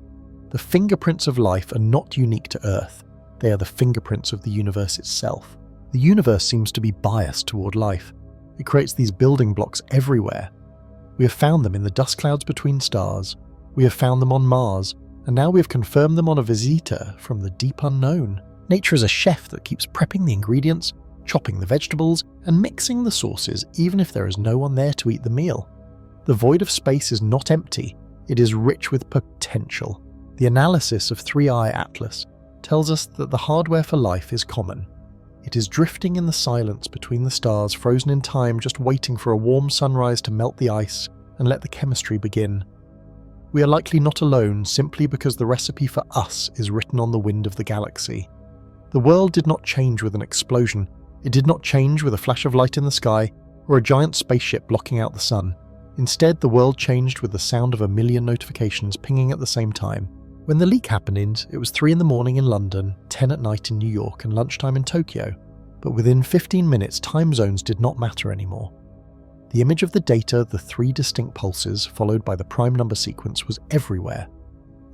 The fingerprints of life are not unique to Earth. They are the fingerprints of the universe itself. The universe seems to be biased toward life. It creates these building blocks everywhere. We have found them in the dust clouds between stars. We have found them on Mars, and now we have confirmed them on a visita from the deep unknown. Nature is a chef that keeps prepping the ingredients, chopping the vegetables, and mixing the sauces even if there is no one there to eat the meal. The void of space is not empty, it is rich with potential. The analysis of 3i Atlas tells us that the hardware for life is common. It is drifting in the silence between the stars, frozen in time, just waiting for a warm sunrise to melt the ice and let the chemistry begin. We are likely not alone simply because the recipe for us is written on the wind of the galaxy. The world did not change with an explosion. It did not change with a flash of light in the sky or a giant spaceship blocking out the sun. Instead, the world changed with the sound of a million notifications pinging at the same time. When the leak happened, it was 3 in the morning in London, 10 at night in New York, and lunchtime in Tokyo. But within 15 minutes, time zones did not matter anymore. The image of the data, the 3 distinct pulses, followed by the prime number sequence, was everywhere.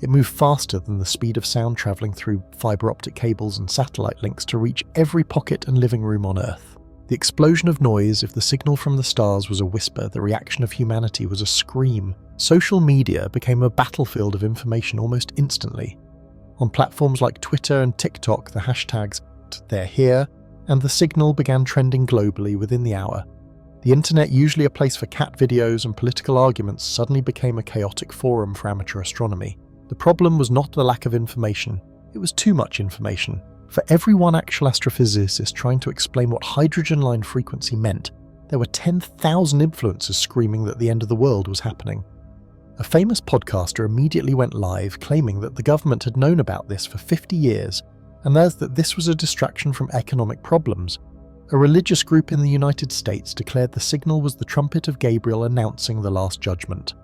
It moved faster than the speed of sound travelling through fibre optic cables and satellite links to reach every pocket and living room on Earth. The explosion of noise, if the signal from the stars was a whisper, the reaction of humanity was a scream. Social media became a battlefield of information almost instantly. On platforms like Twitter and TikTok, the hashtags "they're here" and "the signal" began trending globally within the hour. The internet, usually a place for cat videos and political arguments, suddenly became a chaotic forum for amateur astronomy. The problem was not the lack of information, it was too much information. For every one actual astrophysicist trying to explain what hydrogen line frequency meant, there were 10,000 influencers screaming that the end of the world was happening. A famous podcaster immediately went live claiming that the government had known about this for 50 years, and that this was a distraction from economic problems. A religious group in the United States declared the signal was the trumpet of Gabriel announcing the Last Judgment.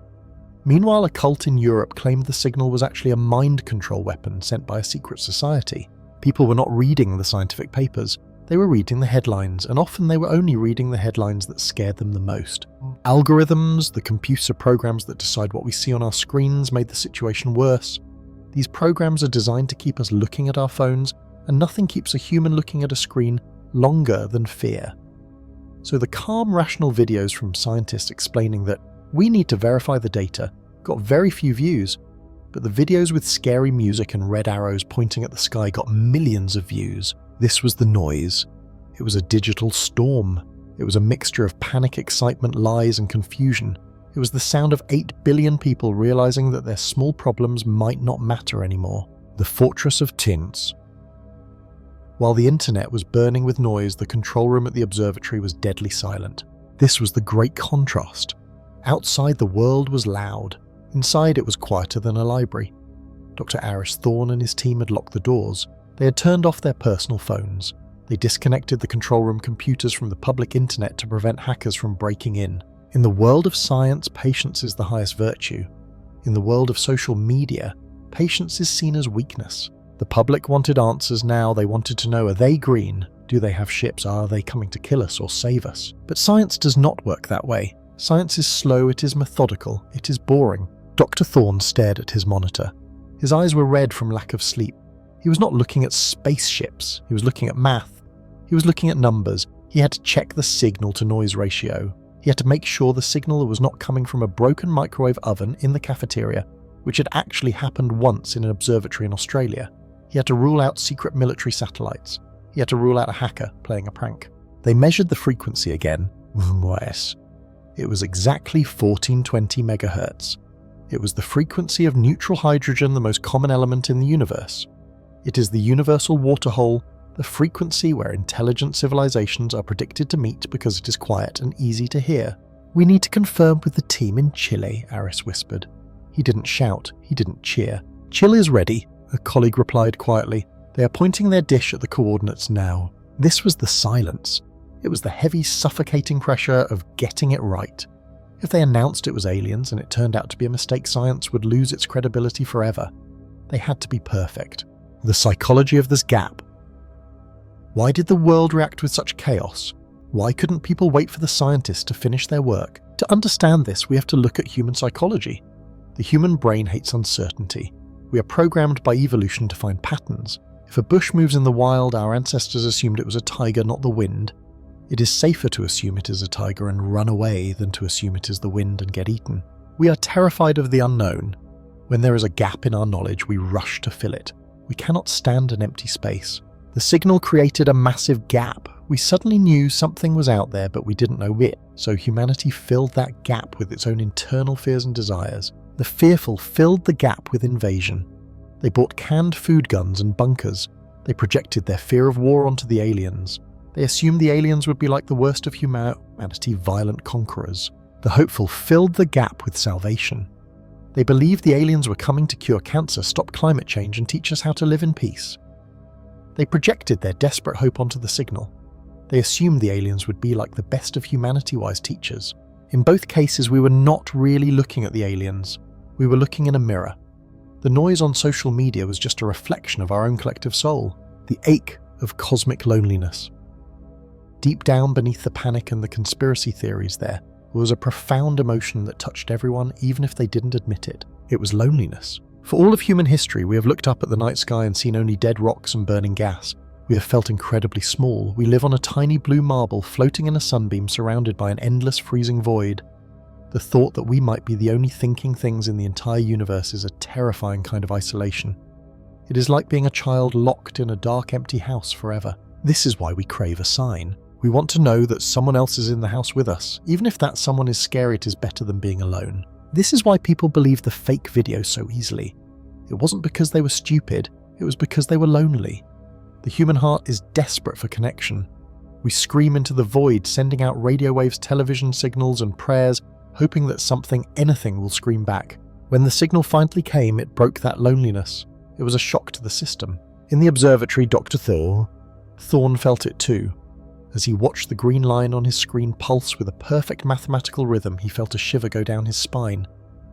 Meanwhile, a cult in Europe claimed the signal was actually a mind control weapon sent by a secret society. People were not reading the scientific papers, they were reading the headlines, and often they were only reading the headlines that scared them the most. Algorithms, the computer programs that decide what we see on our screens, made the situation worse. These programs are designed to keep us looking at our phones, and nothing keeps a human looking at a screen longer than fear. So the calm, rational videos from scientists explaining that we need to verify the data got very few views, but the videos with scary music and red arrows pointing at the sky got millions of views. This was the noise. It was a digital storm. It was a mixture of panic, excitement, lies, and confusion. It was the sound of 8 billion people realizing that their small problems might not matter anymore. The fortress of tints. While the internet was burning with noise, the control room at the observatory was deadly silent. This was the great contrast. Outside, the world was loud. Inside, it was quieter than a library. Dr. Aris Thorne and his team had locked the doors. They had turned off their personal phones. They disconnected the control room computers from the public internet to prevent hackers from breaking in. In the world of science, patience is the highest virtue. In the world of social media, patience is seen as weakness. The public wanted answers now. They wanted to know, are they green? Do they have ships? Are they coming to kill us or save us? But science does not work that way. Science is slow, it is methodical, it is boring. Dr. Thorne stared at his monitor. His eyes were red from lack of sleep. He was not looking at spaceships, he was looking at math. He was looking at numbers. He had to check the signal-to-noise ratio. He had to make sure the signal was not coming from a broken microwave oven in the cafeteria, which had actually happened once in an observatory in Australia. He had to rule out secret military satellites. He had to rule out a hacker playing a prank. They measured the frequency again. It was exactly 1420 megahertz. It was the frequency of neutral hydrogen, the most common element in the universe. It is the universal waterhole, the frequency where intelligent civilizations are predicted to meet because it is quiet and easy to hear. We need to confirm with the team in Chile, Aris whispered. He didn't shout, he didn't cheer. Chile is ready, a colleague replied quietly. They are pointing their dish at the coordinates now. This was the silence. It was the heavy, suffocating pressure of getting it right. If they announced it was aliens and it turned out to be a mistake, science would lose its credibility forever. They had to be perfect. The psychology of this gap. Why did the world react with such chaos? Why couldn't people wait for the scientists to finish their work? To understand this, we have to look at human psychology. The human brain hates uncertainty. We are programmed by evolution to find patterns. If a bush moves in the wild, our ancestors assumed it was a tiger, not the wind. It is safer to assume it is a tiger and run away than to assume it is the wind and get eaten. We are terrified of the unknown. When there is a gap in our knowledge, we rush to fill it. We cannot stand an empty space. The signal created a massive gap. We suddenly knew something was out there, but we didn't know it. So humanity filled that gap with its own internal fears and desires. The fearful filled the gap with invasion. They bought canned food guns and bunkers. They projected their fear of war onto the aliens. They assumed the aliens would be like the worst of humanity, violent conquerors. The hopeful filled the gap with salvation. They believed the aliens were coming to cure cancer, stop climate change, and teach us how to live in peace. They projected their desperate hope onto the signal. They assumed the aliens would be like the best of humanity-wise teachers. In both cases, we were not really looking at the aliens. We were looking in a mirror. The noise on social media was just a reflection of our own collective soul, the ache of cosmic loneliness. Deep down beneath the panic and the conspiracy theories there was a profound emotion that touched everyone, even if they didn't admit it. It was loneliness. For all of human history, we have looked up at the night sky and seen only dead rocks and burning gas. We have felt incredibly small. We live on a tiny blue marble floating in a sunbeam surrounded by an endless freezing void. The thought that we might be the only thinking things in the entire universe is a terrifying kind of isolation. It is like being a child locked in a dark, empty house forever. This is why we crave a sign. We want to know that someone else is in the house with us. Even if that someone is scary, it is better than being alone. This is why people believe the fake videos so easily. It wasn't because they were stupid, it was because they were lonely. The human heart is desperate for connection. We scream into the void, sending out radio waves, television signals, and prayers, hoping that something, anything, will scream back. When the signal finally came, it broke that loneliness. It was a shock to the system. In the observatory, Dr. Thorne felt it too. As he watched the green line on his screen pulse with a perfect mathematical rhythm, he felt a shiver go down his spine.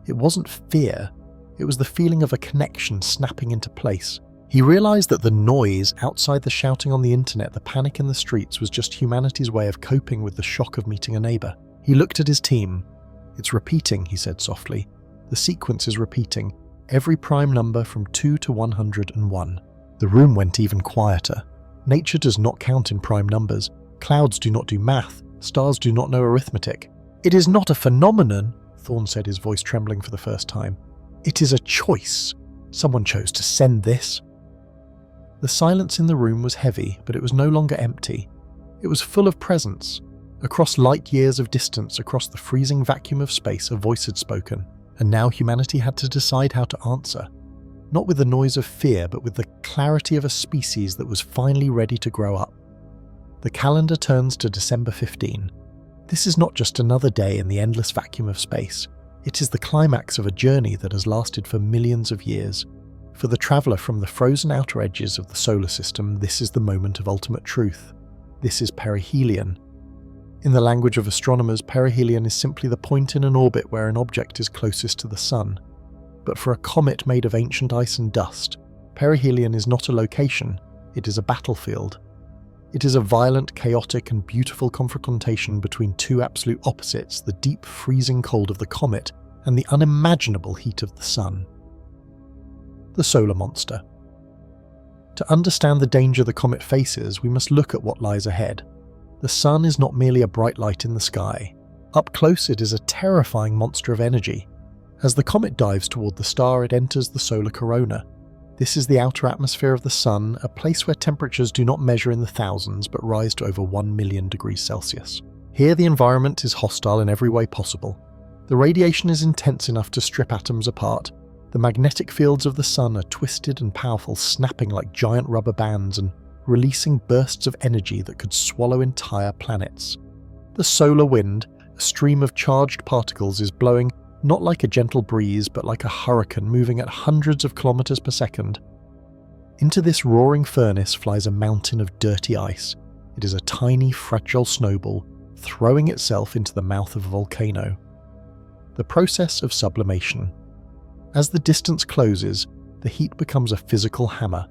It wasn't fear, it was the feeling of a connection snapping into place. He realized that the noise outside, the shouting on the internet, the panic in the streets, was just humanity's way of coping with the shock of meeting a neighbor. He looked at his team. "It's repeating," he said softly. "The sequence is repeating. Every prime number from 2 to 101. The room went even quieter. Nature does not count in prime numbers. Clouds do not do math. Stars do not know arithmetic. It is not a phenomenon, Thorne said, his voice trembling for the first time. It is a choice. Someone chose to send this. The silence in the room was heavy, but it was no longer empty. It was full of presence. Across light years of distance, across the freezing vacuum of space, a voice had spoken, and now humanity had to decide how to answer. Not with the noise of fear, but with the clarity of a species that was finally ready to grow up. The calendar turns to December 15. This is not just another day in the endless vacuum of space. It is the climax of a journey that has lasted for millions of years. For the traveller from the frozen outer edges of the solar system, this is the moment of ultimate truth. This is perihelion. In the language of astronomers, perihelion is simply the point in an orbit where an object is closest to the Sun. But for a comet made of ancient ice and dust, perihelion is not a location, it is a battlefield. It is a violent, chaotic and beautiful confrontation between two absolute opposites, the deep freezing cold of the comet and the unimaginable heat of the Sun. The solar monster. To understand the danger the comet faces, we must look at what lies ahead. The Sun is not merely a bright light in the sky. Up close, it is a terrifying monster of energy. As the comet dives toward the star, it enters the solar corona. This is the outer atmosphere of the Sun, a place where temperatures do not measure in the thousands but rise to over 1 million degrees Celsius. Here the environment is hostile in every way possible. The radiation is intense enough to strip atoms apart. The magnetic fields of the Sun are twisted and powerful, snapping like giant rubber bands and releasing bursts of energy that could swallow entire planets. The solar wind, a stream of charged particles, is blowing not like a gentle breeze, but like a hurricane moving at hundreds of kilometers per second. Into this roaring furnace flies a mountain of dirty ice. It is a tiny, fragile snowball, throwing itself into the mouth of a volcano. The process of sublimation. As the distance closes, the heat becomes a physical hammer.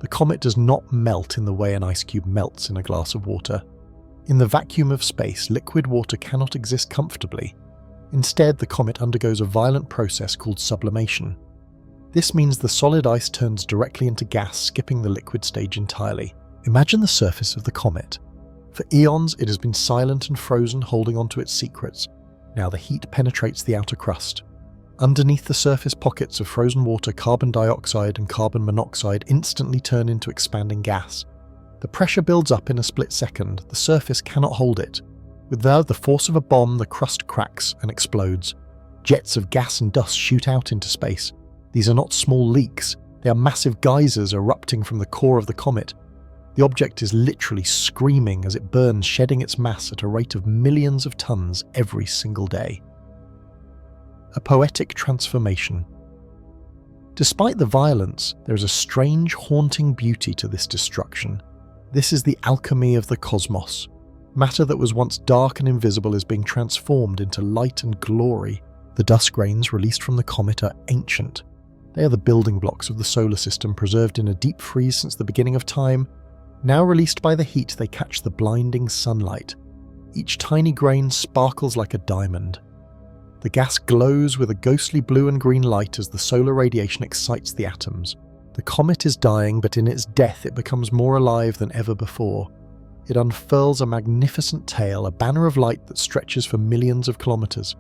The comet does not melt in the way an ice cube melts in a glass of water. In the vacuum of space, liquid water cannot exist comfortably. Instead, the comet undergoes a violent process called sublimation. This means the solid ice turns directly into gas, skipping the liquid stage entirely. Imagine the surface of the comet. For eons, it has been silent and frozen, holding onto its secrets. Now the heat penetrates the outer crust. Underneath the surface, pockets of frozen water, carbon dioxide and carbon monoxide instantly turn into expanding gas. The pressure builds up in a split second. The surface cannot hold it. Without the force of a bomb, the crust cracks and explodes. Jets of gas and dust shoot out into space. These are not small leaks. They are massive geysers erupting from the core of the comet. The object is literally screaming as it burns, shedding its mass at a rate of millions of tons every single day. A poetic transformation. Despite the violence, there is a strange, haunting beauty to this destruction. This is the alchemy of the cosmos. Matter that was once dark and invisible is being transformed into light and glory. The dust grains released from the comet are ancient. They are the building blocks of the solar system, preserved in a deep freeze since the beginning of time. Now released by the heat, they catch the blinding sunlight. Each tiny grain sparkles like a diamond. The gas glows with a ghostly blue and green light as the solar radiation excites the atoms. The comet is dying, but in its death it becomes more alive than ever before. It unfurls a magnificent tail, a banner of light that stretches for millions of kilometers.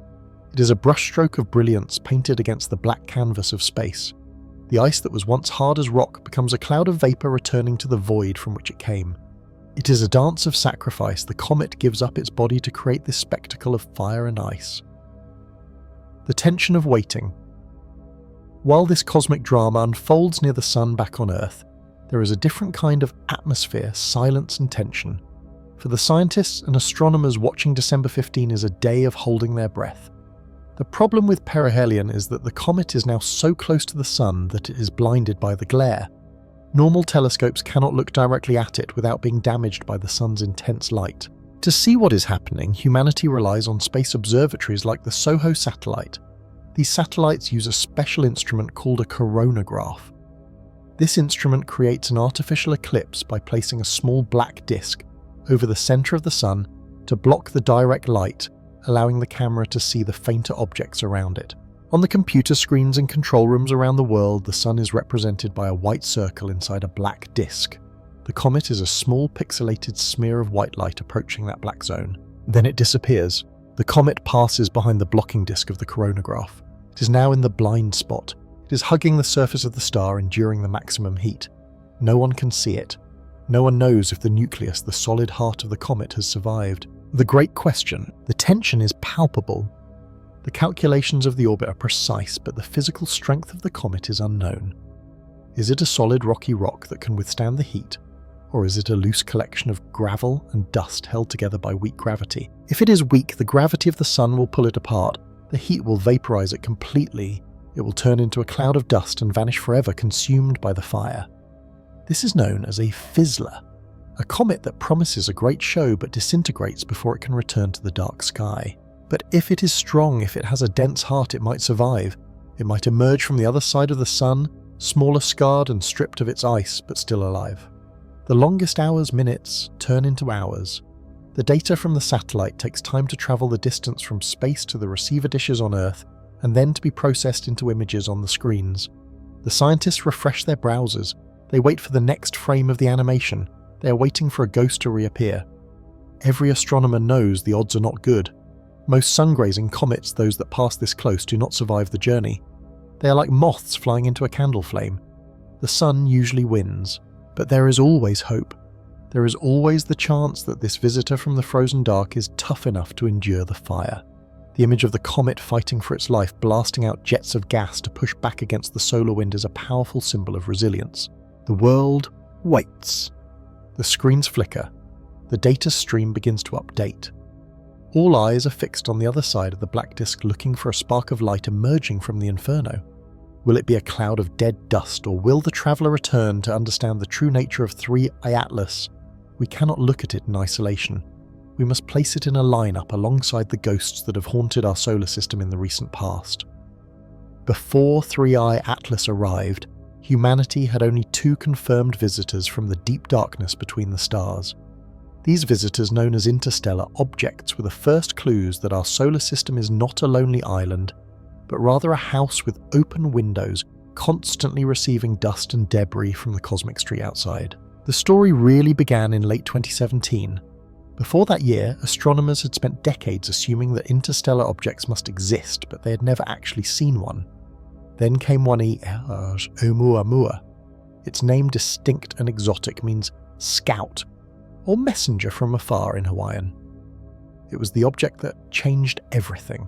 It is a brushstroke of brilliance painted against the black canvas of space. The ice that was once hard as rock becomes a cloud of vapor returning to the void from which it came. It is a dance of sacrifice. The comet gives up its body to create this spectacle of fire and ice. The tension of waiting. While this cosmic drama unfolds near the Sun back on Earth, there is a different kind of atmosphere, silence and tension. For the scientists and astronomers watching December 15 is a day of holding their breath. The problem with perihelion is that the comet is now so close to the Sun that it is blinded by the glare. Normal telescopes cannot look directly at it without being damaged by the Sun's intense light. To see what is happening, humanity relies on space observatories like the SOHO satellite. These satellites use a special instrument called a coronagraph. This instrument creates an artificial eclipse by placing a small black disk over the center of the Sun to block the direct light, allowing the camera to see the fainter objects around it. On the computer screens and control rooms around the world, the Sun is represented by a white circle inside a black disk. The comet is a small pixelated smear of white light approaching that black zone. Then it disappears. The comet passes behind the blocking disk of the coronagraph. It is now in the blind spot. It is hugging the surface of the star, enduring the maximum heat. No one can see it. No one knows if the nucleus, the solid heart of the comet, has survived. The great question. The tension is palpable. The calculations of the orbit are precise, but the physical strength of the comet is unknown. Is it a solid rocky rock that can withstand the heat? Or is it a loose collection of gravel and dust held together by weak gravity? If it is weak, the gravity of the Sun will pull it apart. The heat will vaporize it completely. It will turn into a cloud of dust and vanish forever, consumed by the fire. This is known as a fizzler, a comet that promises a great show but disintegrates before it can return to the dark sky. But if it is strong, if it has a dense heart, it might survive. It might emerge from the other side of the sun, smaller, scarred and stripped of its ice, but still alive. The longest hours, minutes, turn into hours. The data from the satellite takes time to travel the distance from space to the receiver dishes on Earth, and then to be processed into images on the screens. The scientists refresh their browsers. They wait for the next frame of the animation. They are waiting for a ghost to reappear. Every astronomer knows the odds are not good. Most sun-grazing comets, those that pass this close, do not survive the journey. They are like moths flying into a candle flame. The sun usually wins, but there is always hope. There is always the chance that this visitor from the frozen dark is tough enough to endure the fire. The image of the comet fighting for its life, blasting out jets of gas to push back against the solar wind, is a powerful symbol of resilience. The world waits. The screens flicker. The data stream begins to update. All eyes are fixed on the other side of the black disk, looking for a spark of light emerging from the inferno. Will it be a cloud of dead dust, or will the traveller return to understand the true nature of 3I Atlas? We cannot look at it in isolation. We must place it in a lineup alongside the ghosts that have haunted our solar system in the recent past. Before 3I Atlas arrived, humanity had only 2 confirmed visitors from the deep darkness between the stars. These visitors, known as interstellar objects, were the first clues that our solar system is not a lonely island, but rather a house with open windows, constantly receiving dust and debris from the cosmic street outside. The story really began in late 2017. Before that year, astronomers had spent decades assuming that interstellar objects must exist, but they had never actually seen one. Then came one Oumuamua. Its name, distinct and exotic, means scout, or messenger from afar in Hawaiian. It was the object that changed everything.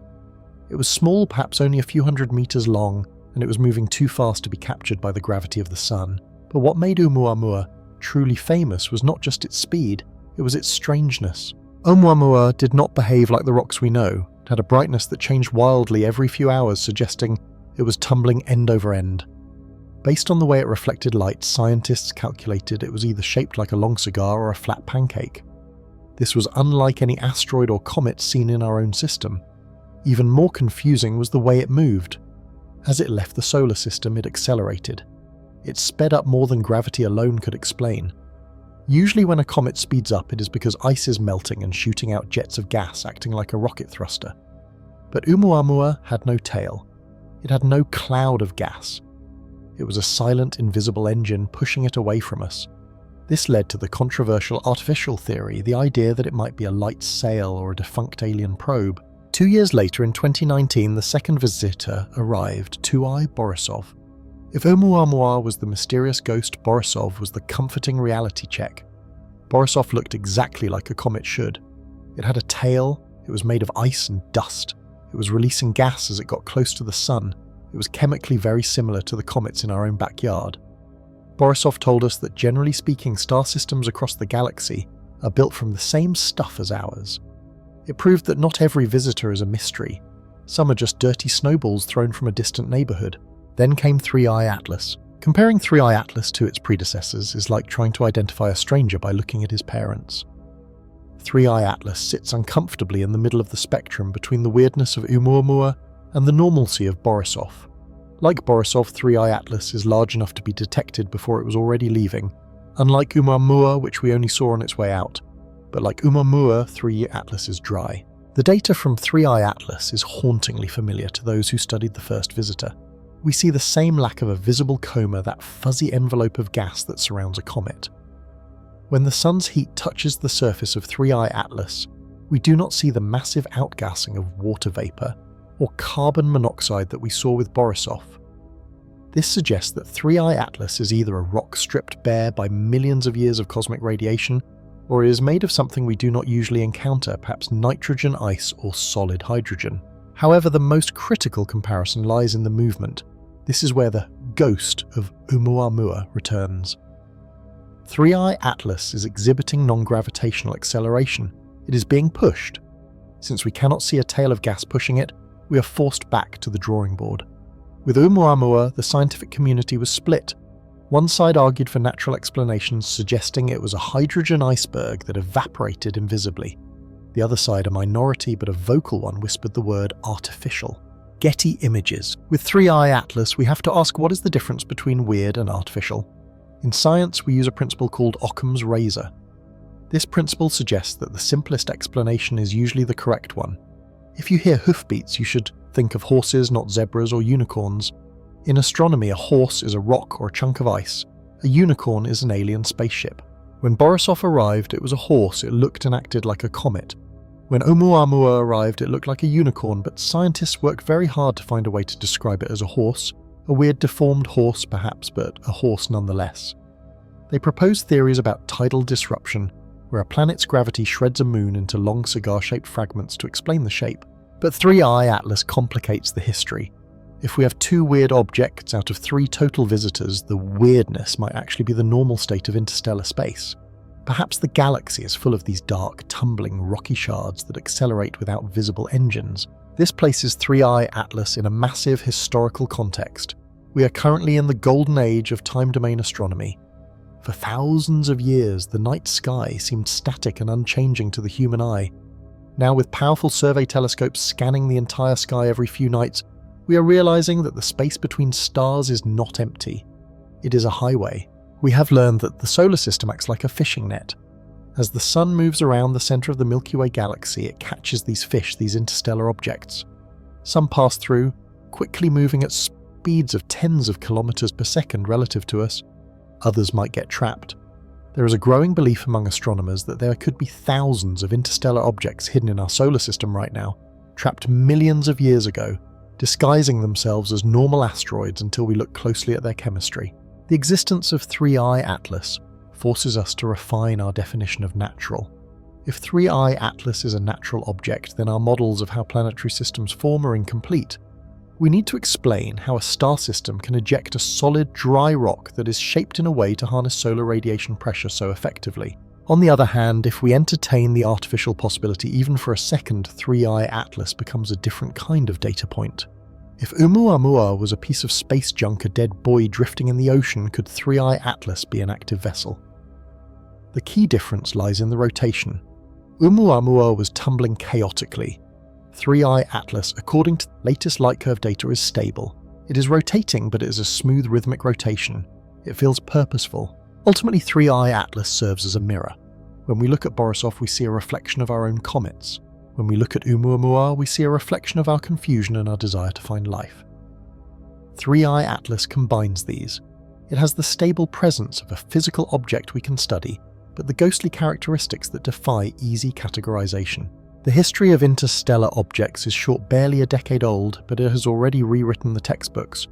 It was small, perhaps only a few hundred meters long, and it was moving too fast to be captured by the gravity of the sun. But what made Oumuamua truly famous was not just its speed, it was its strangeness. Oumuamua did not behave like the rocks we know. It had a brightness that changed wildly every few hours, suggesting it was tumbling end over end. Based on the way it reflected light, scientists calculated it was either shaped like a long cigar or a flat pancake. This was unlike any asteroid or comet seen in our own system. Even more confusing was the way it moved. As it left the solar system, it accelerated. It sped up more than gravity alone could explain. Usually when a comet speeds up, it is because ice is melting and shooting out jets of gas, acting like a rocket thruster. But Oumuamua had no tail. It had no cloud of gas. It was a silent, invisible engine pushing it away from us. This led to the controversial artificial theory, the idea that it might be a light sail or a defunct alien probe. 2 years later, in 2019, the second visitor arrived, 2I Borisov. If Oumuamua was the mysterious ghost, Borisov was the comforting reality check. Borisov looked exactly like a comet should. It had a tail, it was made of ice and dust, it was releasing gas as it got close to the sun, it was chemically very similar to the comets in our own backyard. Borisov told us that generally speaking, star systems across the galaxy are built from the same stuff as ours. It proved that not every visitor is a mystery. Some are just dirty snowballs thrown from a distant neighbourhood. Then came 3I Atlas. Comparing 3I Atlas to its predecessors is like trying to identify a stranger by looking at his parents. 3I Atlas sits uncomfortably in the middle of the spectrum between the weirdness of Oumuamua and the normalcy of Borisov. Like Borisov, 3I Atlas is large enough to be detected before it was already leaving, unlike Oumuamua, which we only saw on its way out. But like Oumuamua, 3I Atlas is dry. The data from 3I Atlas is hauntingly familiar to those who studied the first visitor. We see the same lack of a visible coma, that fuzzy envelope of gas that surrounds a comet. When the sun's heat touches the surface of 3I Atlas, we do not see the massive outgassing of water vapor or carbon monoxide that we saw with Borisov. This suggests that 3I Atlas is either a rock stripped bare by millions of years of cosmic radiation, or it is made of something we do not usually encounter, perhaps nitrogen ice or solid hydrogen. However, the most critical comparison lies in the movement. This is where the ghost of Oumuamua returns. 3I Atlas is exhibiting non-gravitational acceleration. It is being pushed. Since we cannot see a tail of gas pushing it, we are forced back to the drawing board. With Oumuamua, the scientific community was split. One side argued for natural explanations, suggesting it was a hydrogen iceberg that evaporated invisibly. The other side, a minority but a vocal one, whispered the word artificial. Getty Images. With 3i Atlas, we have to ask what is the difference between weird and artificial. In science, we use a principle called Occam's razor. This principle suggests that the simplest explanation is usually the correct one. If you hear hoofbeats, you should think of horses, not zebras or unicorns. In astronomy, a horse is a rock or a chunk of ice. A unicorn is an alien spaceship. When Borisov arrived, it was a horse. It looked and acted like a comet. When Oumuamua arrived, it looked like a unicorn, but scientists worked very hard to find a way to describe it as a horse. A weird deformed horse perhaps, but a horse nonetheless. They proposed theories about tidal disruption, where a planet's gravity shreds a moon into long cigar-shaped fragments to explain the shape. But 3i Atlas complicates the history. If we have 2 weird objects out of 3 total visitors, the weirdness might actually be the normal state of interstellar space. Perhaps the galaxy is full of these dark, tumbling, rocky shards that accelerate without visible engines. This places 3i Atlas in a massive historical context. We are currently in the golden age of time-domain astronomy. For thousands of years, the night sky seemed static and unchanging to the human eye. Now, with powerful survey telescopes scanning the entire sky every few nights, we are realizing that the space between stars is not empty. It is a highway. We have learned that the solar system acts like a fishing net. As the sun moves around the center of the Milky Way galaxy, it catches these fish, these interstellar objects. Some pass through, quickly moving at speeds of tens of kilometers per second relative to us. Others might get trapped. There is a growing belief among astronomers that there could be thousands of interstellar objects hidden in our solar system right now, trapped millions of years ago, disguising themselves as normal asteroids until we look closely at their chemistry. The existence of 3i Atlas forces us to refine our definition of natural. If 3i Atlas is a natural object, then our models of how planetary systems form are incomplete. We need to explain how a star system can eject a solid, dry rock that is shaped in a way to harness solar radiation pressure so effectively. On the other hand, if we entertain the artificial possibility even for a second, 3i Atlas becomes a different kind of data point. If Oumuamua was a piece of space junk, a dead buoy drifting in the ocean, could 3i Atlas be an active vessel? The key difference lies in the rotation. Oumuamua was tumbling chaotically. 3i Atlas, according to the latest light curve data, is stable. It is rotating, but it is a smooth rhythmic rotation. It feels purposeful. Ultimately, 3i Atlas serves as a mirror. When we look at Borisov, we see a reflection of our own comets. When we look at Oumuamua, we see a reflection of our confusion and our desire to find life. 3i Atlas combines these. It has the stable presence of a physical object we can study, but the ghostly characteristics that defy easy categorization. The history of interstellar objects is short, barely a decade old, but it has already rewritten the textbooks.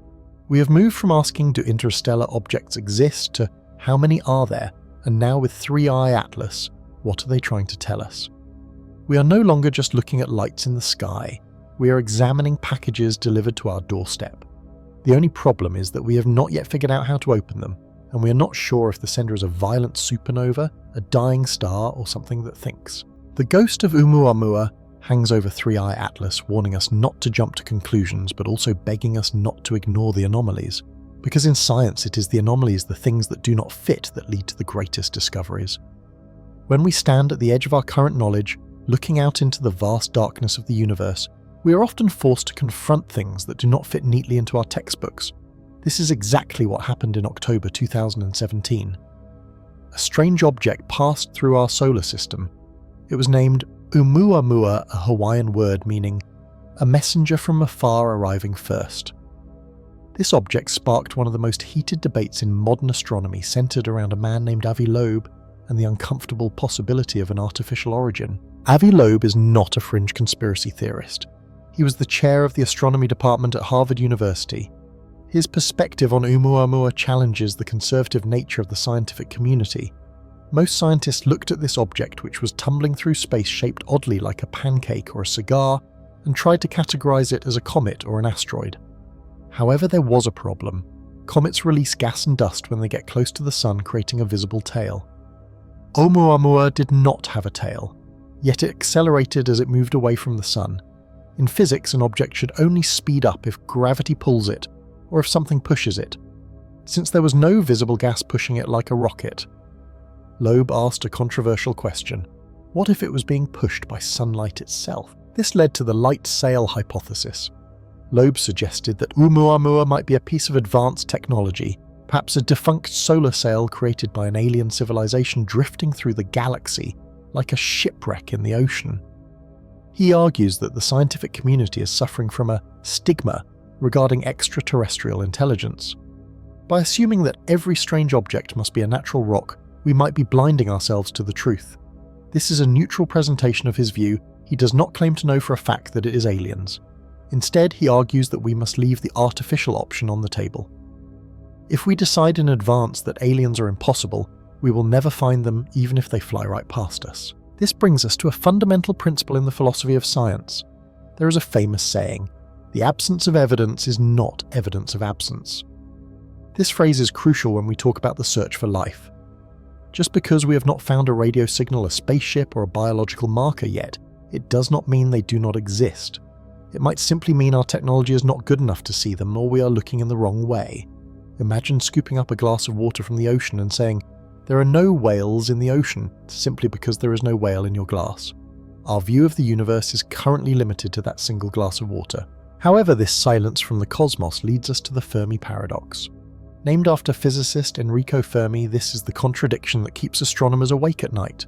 We have moved from asking, do interstellar objects exist, to how many are there, and now with 3i Atlas, what are they trying to tell us? We are no longer just looking at lights in the sky, we are examining packages delivered to our doorstep. The only problem is that we have not yet figured out how to open them, and we are not sure if the sender is a violent supernova, a dying star, or something that thinks. The ghost of Oumuamua hangs over 3i Atlas, warning us not to jump to conclusions, but also begging us not to ignore the anomalies. Because in science, it is the anomalies, the things that do not fit, that lead to the greatest discoveries. When we stand at the edge of our current knowledge, looking out into the vast darkness of the universe, we are often forced to confront things that do not fit neatly into our textbooks. This is exactly what happened in October 2017. A strange object passed through our solar system. It was named Oumuamua, a Hawaiian word meaning a messenger from afar arriving first. This object sparked one of the most heated debates in modern astronomy, centered around a man named Avi Loeb and the uncomfortable possibility of an artificial origin. Avi Loeb is not a fringe conspiracy theorist. He was the chair of the astronomy department at Harvard University. His perspective on Oumuamua challenges the conservative nature of the scientific community. Most scientists looked at this object, which was tumbling through space shaped oddly like a pancake or a cigar, and tried to categorize it as a comet or an asteroid. However, there was a problem. Comets release gas and dust when they get close to the sun, creating a visible tail. Oumuamua did not have a tail, yet it accelerated as it moved away from the sun. In physics, an object should only speed up if gravity pulls it, or if something pushes it, since there was no visible gas pushing it like a rocket. Loeb asked a controversial question. What if it was being pushed by sunlight itself? This led to the light sail hypothesis. Loeb suggested that Oumuamua might be a piece of advanced technology, perhaps a defunct solar sail created by an alien civilization drifting through the galaxy like a shipwreck in the ocean. He argues that the scientific community is suffering from a stigma regarding extraterrestrial intelligence. By assuming that every strange object must be a natural rock, we might be blinding ourselves to the truth. This is a neutral presentation of his view. He does not claim to know for a fact that it is aliens. Instead, he argues that we must leave the artificial option on the table. If we decide in advance that aliens are impossible, we will never find them even if they fly right past us. This brings us to a fundamental principle in the philosophy of science. There is a famous saying, "The absence of evidence is not evidence of absence." This phrase is crucial when we talk about the search for life. Just because we have not found a radio signal, a spaceship, or a biological marker yet, it does not mean they do not exist. It might simply mean our technology is not good enough to see them, or we are looking in the wrong way. Imagine scooping up a glass of water from the ocean and saying, "There are no whales in the ocean," simply because there is no whale in your glass. Our view of the universe is currently limited to that single glass of water. However, this silence from the cosmos leads us to the Fermi paradox. Named after physicist Enrico Fermi, this is the contradiction that keeps astronomers awake at night.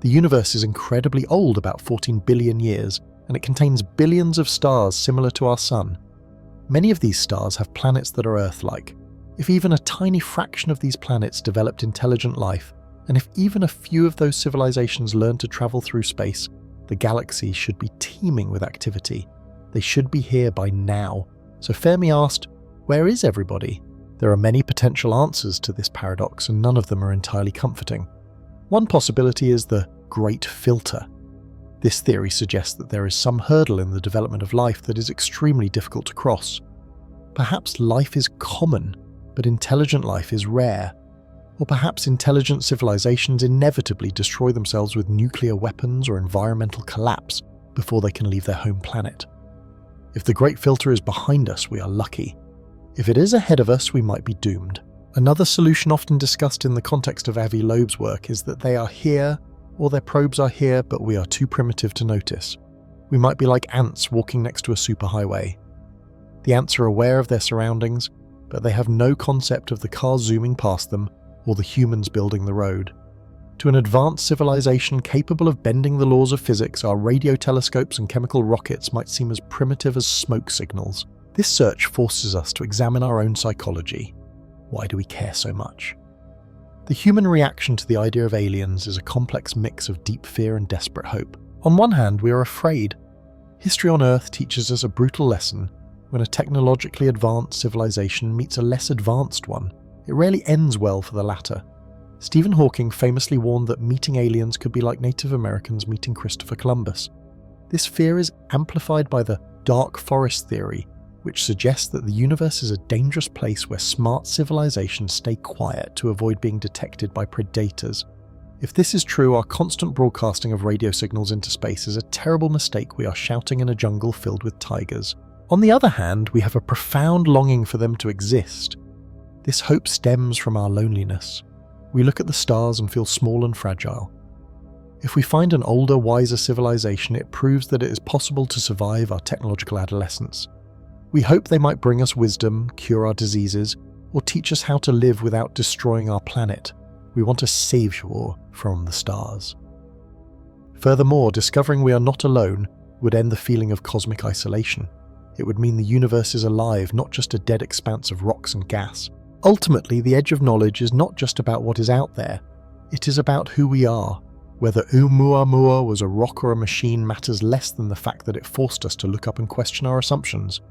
The universe is incredibly old, about 14 billion years, and it contains billions of stars similar to our Sun. Many of these stars have planets that are Earth-like. If even a tiny fraction of these planets developed intelligent life, and if even a few of those civilizations learned to travel through space, the galaxy should be teeming with activity. They should be here by now. So Fermi asked, where is everybody? There are many potential answers to this paradox, and none of them are entirely comforting. One possibility is the Great Filter. This theory suggests that there is some hurdle in the development of life that is extremely difficult to cross. Perhaps life is common, but intelligent life is rare. Or perhaps intelligent civilizations inevitably destroy themselves with nuclear weapons or environmental collapse before they can leave their home planet. If the Great Filter is behind us, we are lucky. If it is ahead of us, we might be doomed. Another solution often discussed in the context of Avi Loeb's work is that they are here, or their probes are here, but we are too primitive to notice. We might be like ants walking next to a superhighway. The ants are aware of their surroundings, but they have no concept of the cars zooming past them or the humans building the road. To an advanced civilization capable of bending the laws of physics, our radio telescopes and chemical rockets might seem as primitive as smoke signals. This search forces us to examine our own psychology. Why do we care so much? The human reaction to the idea of aliens is a complex mix of deep fear and desperate hope. On one hand, we are afraid. History on Earth teaches us a brutal lesson. When a technologically advanced civilization meets a less advanced one, it rarely ends well for the latter. Stephen Hawking famously warned that meeting aliens could be like Native Americans meeting Christopher Columbus. This fear is amplified by the dark forest theory, which suggests that the universe is a dangerous place where smart civilizations stay quiet to avoid being detected by predators. If this is true, our constant broadcasting of radio signals into space is a terrible mistake. We are shouting in a jungle filled with tigers. On the other hand, we have a profound longing for them to exist. This hope stems from our loneliness. We look at the stars and feel small and fragile. If we find an older, wiser civilization, it proves that it is possible to survive our technological adolescence. We hope they might bring us wisdom, cure our diseases, or teach us how to live without destroying our planet. We want a savior from the stars. Furthermore, discovering we are not alone would end the feeling of cosmic isolation. It would mean the universe is alive, not just a dead expanse of rocks and gas. Ultimately, the edge of knowledge is not just about what is out there. It is about who we are. Whether Oumuamua was a rock or a machine matters less than the fact that it forced us to look up and question our assumptions.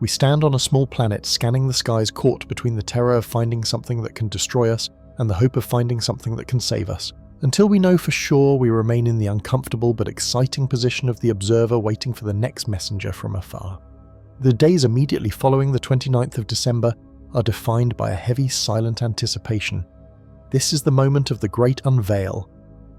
We stand on a small planet scanning the skies, caught between the terror of finding something that can destroy us and the hope of finding something that can save us. Until we know for sure, we remain in the uncomfortable but exciting position of the observer waiting for the next messenger from afar. The days immediately following the 29th of December are defined by a heavy, silent anticipation. This is the moment of the great unveil.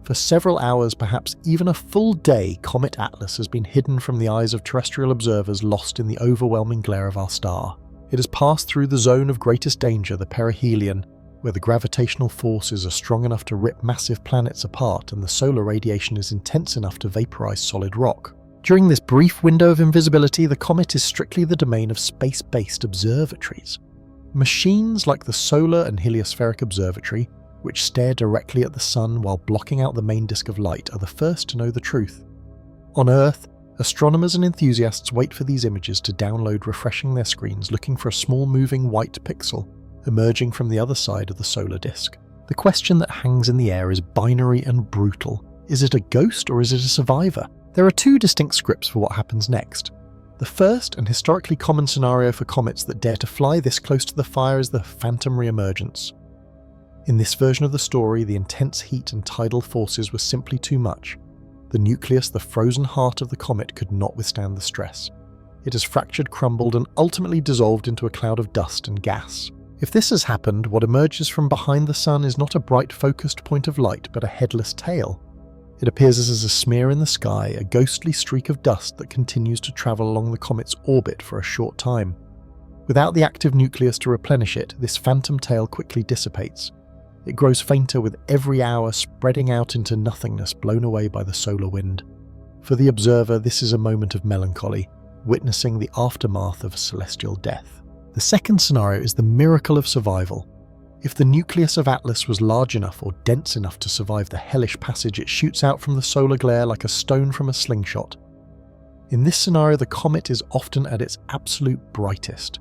For several hours, perhaps even a full day, Comet Atlas has been hidden from the eyes of terrestrial observers lost in the overwhelming glare of our star. It has passed through the zone of greatest danger, the perihelion, where the gravitational forces are strong enough to rip massive planets apart and the solar radiation is intense enough to vaporize solid rock. During this brief window of invisibility, the comet is strictly the domain of space-based observatories. Machines like the Solar and Heliospheric Observatory, which stare directly at the sun while blocking out the main disk of light, are the first to know the truth. On Earth, astronomers and enthusiasts wait for these images to download, refreshing their screens looking for a small moving white pixel emerging from the other side of the solar disk. The question that hangs in the air is binary and brutal. Is it a ghost or is it a survivor? There are two distinct scripts for what happens next. The first and historically common scenario for comets that dare to fly this close to the fire is the phantom reemergence. In this version of the story, the intense heat and tidal forces were simply too much. The nucleus, the frozen heart of the comet, could not withstand the stress. It has fractured, crumbled, and ultimately dissolved into a cloud of dust and gas. If this has happened, what emerges from behind the sun is not a bright focused point of light, but a headless tail. It appears as a smear in the sky, a ghostly streak of dust that continues to travel along the comet's orbit for a short time. Without the active nucleus to replenish it, this phantom tail quickly dissipates. It grows fainter with every hour, spreading out into nothingness, blown away by the solar wind. For the observer, this is a moment of melancholy, witnessing the aftermath of a celestial death. The second scenario is the miracle of survival. If the nucleus of Atlas was large enough or dense enough to survive the hellish passage it shoots out from the solar glare like a stone from a slingshot. In this scenario, the comet is often at its absolute brightest.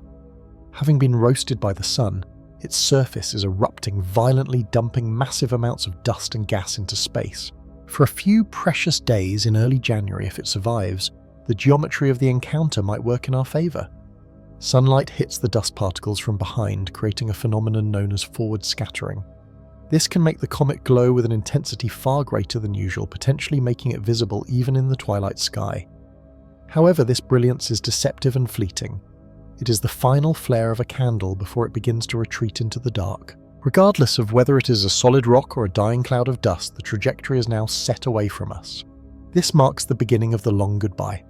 Having been roasted by the sun, its surface is erupting violently, dumping massive amounts of dust and gas into space. For a few precious days in early January, if it survives, the geometry of the encounter might work in our favour. Sunlight hits the dust particles from behind, creating a phenomenon known as forward scattering. This can make the comet glow with an intensity far greater than usual, potentially making it visible even in the twilight sky. However, this brilliance is deceptive and fleeting. It is the final flare of a candle before it begins to retreat into the dark. Regardless of whether it is a solid rock or a dying cloud of dust, the trajectory is now set away from us. This marks the beginning of the long goodbye.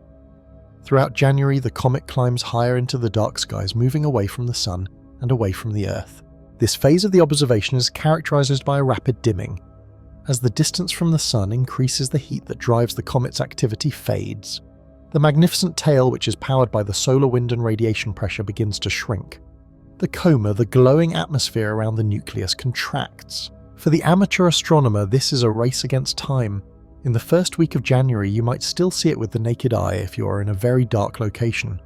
Throughout January, the comet climbs higher into the dark skies, moving away from the sun and away from the Earth. This phase of the observation is characterized by a rapid dimming. As the distance from the sun increases, the heat that drives the comet's activity fades. The magnificent tail, which is powered by the solar wind and radiation pressure, begins to shrink. The coma, the glowing atmosphere around the nucleus, contracts. For the amateur astronomer, this is a race against time. In the first week of January, you might still see it with the naked eye if you are in a very dark location.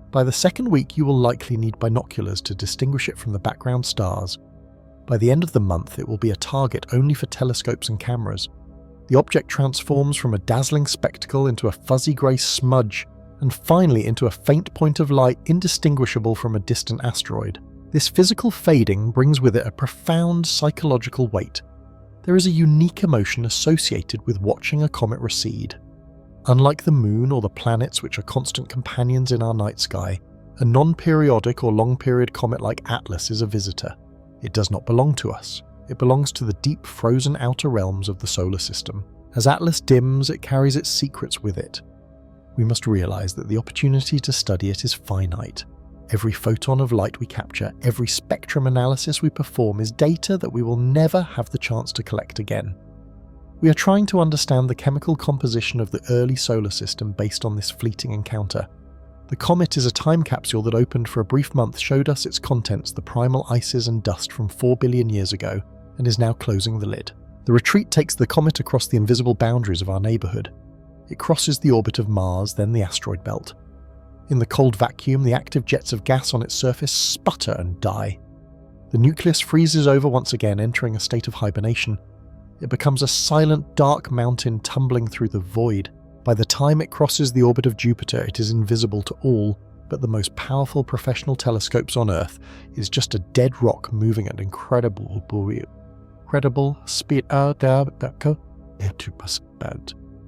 By the second week, you will likely need binoculars to distinguish it from the background stars. By the end of the month, it will be a target only for telescopes and cameras. The object transforms from a dazzling spectacle into a fuzzy grey smudge, and finally into a faint point of light indistinguishable from a distant asteroid. This physical fading brings with it a profound psychological weight. There is a unique emotion associated with watching a comet recede. Unlike the moon or the planets, which are constant companions in our night sky, a non-periodic or long-period comet like Atlas is a visitor. It does not belong to us. It belongs to the deep, frozen outer realms of the solar system. As Atlas dims, it carries its secrets with it. We must realize that the opportunity to study it is finite. Every photon of light we capture, every spectrum analysis we perform is data that we will never have the chance to collect again. We are trying to understand the chemical composition of the early solar system based on this fleeting encounter. The comet is a time capsule that opened for a brief month, showed us its contents, the primal ices and dust from 4 billion years ago, and is now closing the lid. The retreat takes the comet across the invisible boundaries of our neighbourhood. It crosses the orbit of Mars, then the asteroid belt. In the cold vacuum, the active jets of gas on its surface sputter and die. The nucleus freezes over once again, entering a state of hibernation. It becomes a silent, dark mountain tumbling through the void. By the time it crosses the orbit of Jupiter, it is invisible to all, but the most powerful professional telescopes on Earth is just a dead rock moving at incredible speed.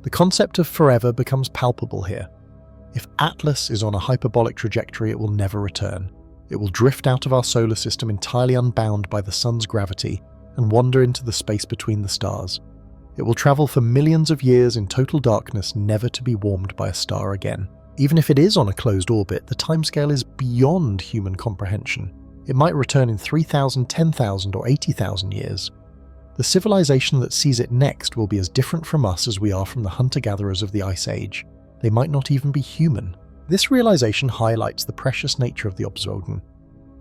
The concept of forever becomes palpable here. If Atlas is on a hyperbolic trajectory, it will never return. It will drift out of our solar system entirely unbound by the sun's gravity and wander into the space between the stars. It will travel for millions of years in total darkness, never to be warmed by a star again. Even if it is on a closed orbit, the timescale is beyond human comprehension. It might return in 3,000, 10,000 or 80,000 years. The civilization that sees it next will be as different from us as we are from the hunter-gatherers of the Ice Age. They might not even be human. This realization highlights the precious nature of the observation.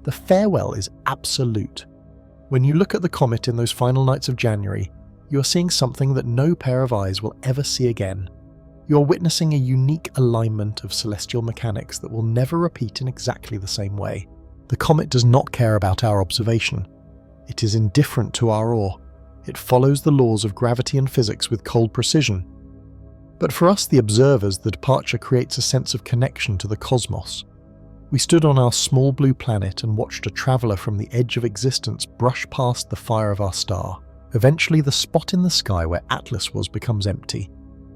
The farewell is absolute. When you look at the comet in those final nights of January, you are seeing something that no pair of eyes will ever see again. You are witnessing a unique alignment of celestial mechanics that will never repeat in exactly the same way. The comet does not care about our observation. It is indifferent to our awe. It follows the laws of gravity and physics with cold precision. But for us, the observers, the departure creates a sense of connection to the cosmos. We stood on our small blue planet and watched a traveller from the edge of existence brush past the fire of our star. Eventually, the spot in the sky where Atlas was becomes empty.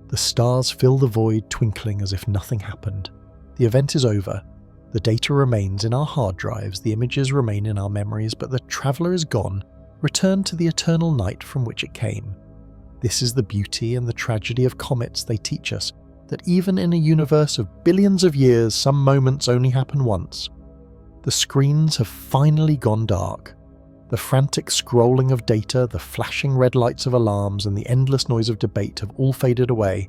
The stars fill the void, twinkling as if nothing happened. The event is over. The data remains in our hard drives, the images remain in our memories, but the traveller is gone, returned to the eternal night from which it came. This is the beauty and the tragedy of comets. They teach us that even in a universe of billions of years, some moments only happen once. The screens have finally gone dark. The frantic scrolling of data, the flashing red lights of alarms, and the endless noise of debate have all faded away.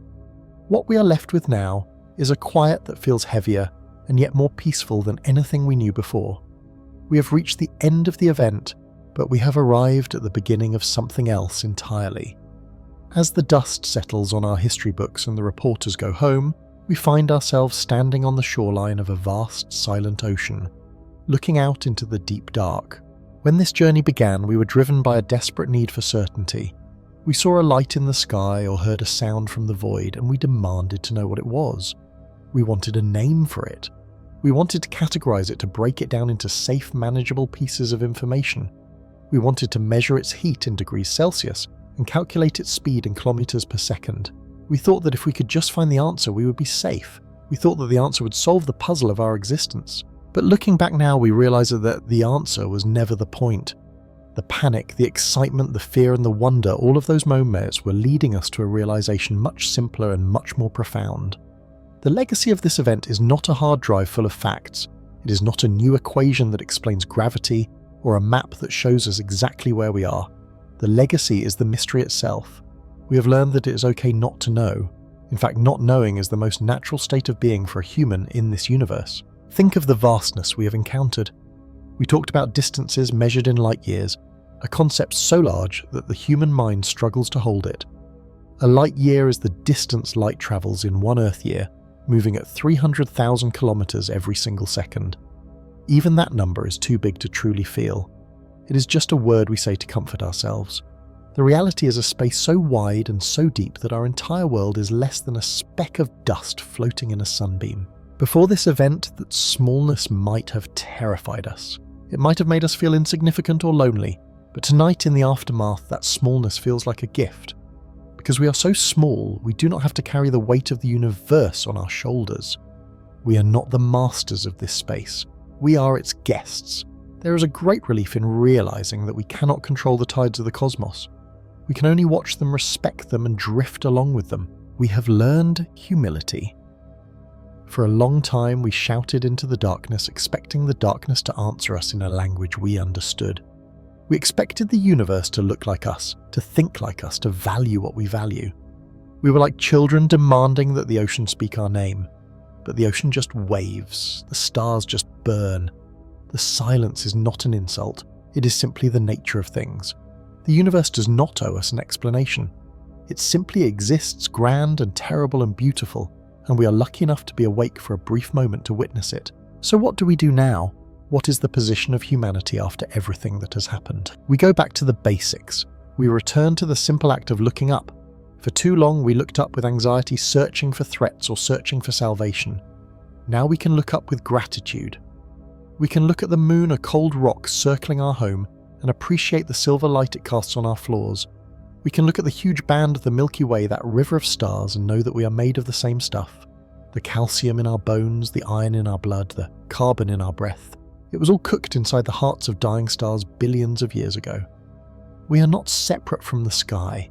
What we are left with now is a quiet that feels heavier and yet more peaceful than anything we knew before. We have reached the end of the event, but we have arrived at the beginning of something else entirely. As the dust settles on our history books and the reporters go home, we find ourselves standing on the shoreline of a vast, silent ocean, looking out into the deep dark. When this journey began, we were driven by a desperate need for certainty. We saw a light in the sky or heard a sound from the void, and we demanded to know what it was. We wanted a name for it. We wanted to categorize it, to break it down into safe, manageable pieces of information. We wanted to measure its heat in degrees Celsius and calculate its speed in kilometers per second. We thought that if we could just find the answer, we would be safe. We thought that the answer would solve the puzzle of our existence. But looking back now, we realize that the answer was never the point. The panic, the excitement, the fear and the wonder, all of those moments were leading us to a realization much simpler and much more profound. The legacy of this event is not a hard drive full of facts. It is not a new equation that explains gravity or a map that shows us exactly where we are. The legacy is the mystery itself. We have learned that it is okay not to know. In fact, not knowing is the most natural state of being for a human in this universe. Think of the vastness we have encountered. We talked about distances measured in light years, a concept so large that the human mind struggles to hold it. A light year is the distance light travels in one Earth year, moving at 300,000 kilometers every single second. Even that number is too big to truly feel. It is just a word we say to comfort ourselves. The reality is a space so wide and so deep that our entire world is less than a speck of dust floating in a sunbeam. Before this event, that smallness might have terrified us. It might have made us feel insignificant or lonely, but tonight in the aftermath, that smallness feels like a gift. Because we are so small, we do not have to carry the weight of the universe on our shoulders. We are not the masters of this space. We are its guests. There is a great relief in realizing that we cannot control the tides of the cosmos. We can only watch them, respect them, and drift along with them. We have learned humility. For a long time, we shouted into the darkness, expecting the darkness to answer us in a language we understood. We expected the universe to look like us, to think like us, to value what we value. We were like children demanding that the ocean speak our name. But the ocean just waves, the stars just burn. The silence is not an insult, it is simply the nature of things. The universe does not owe us an explanation. It simply exists, grand and terrible and beautiful, and we are lucky enough to be awake for a brief moment to witness it. So what do we do now? What is the position of humanity after everything that has happened? We go back to the basics. We return to the simple act of looking up. For too long we looked up with anxiety, searching for threats or searching for salvation. Now we can look up with gratitude. We can look at the moon, a cold rock circling our home, and appreciate the silver light it casts on our floors. We can look at the huge band of the Milky Way, that river of stars, and know that we are made of the same stuff. The calcium in our bones, the iron in our blood, the carbon in our breath. It was all cooked inside the hearts of dying stars billions of years ago. We are not separate from the sky.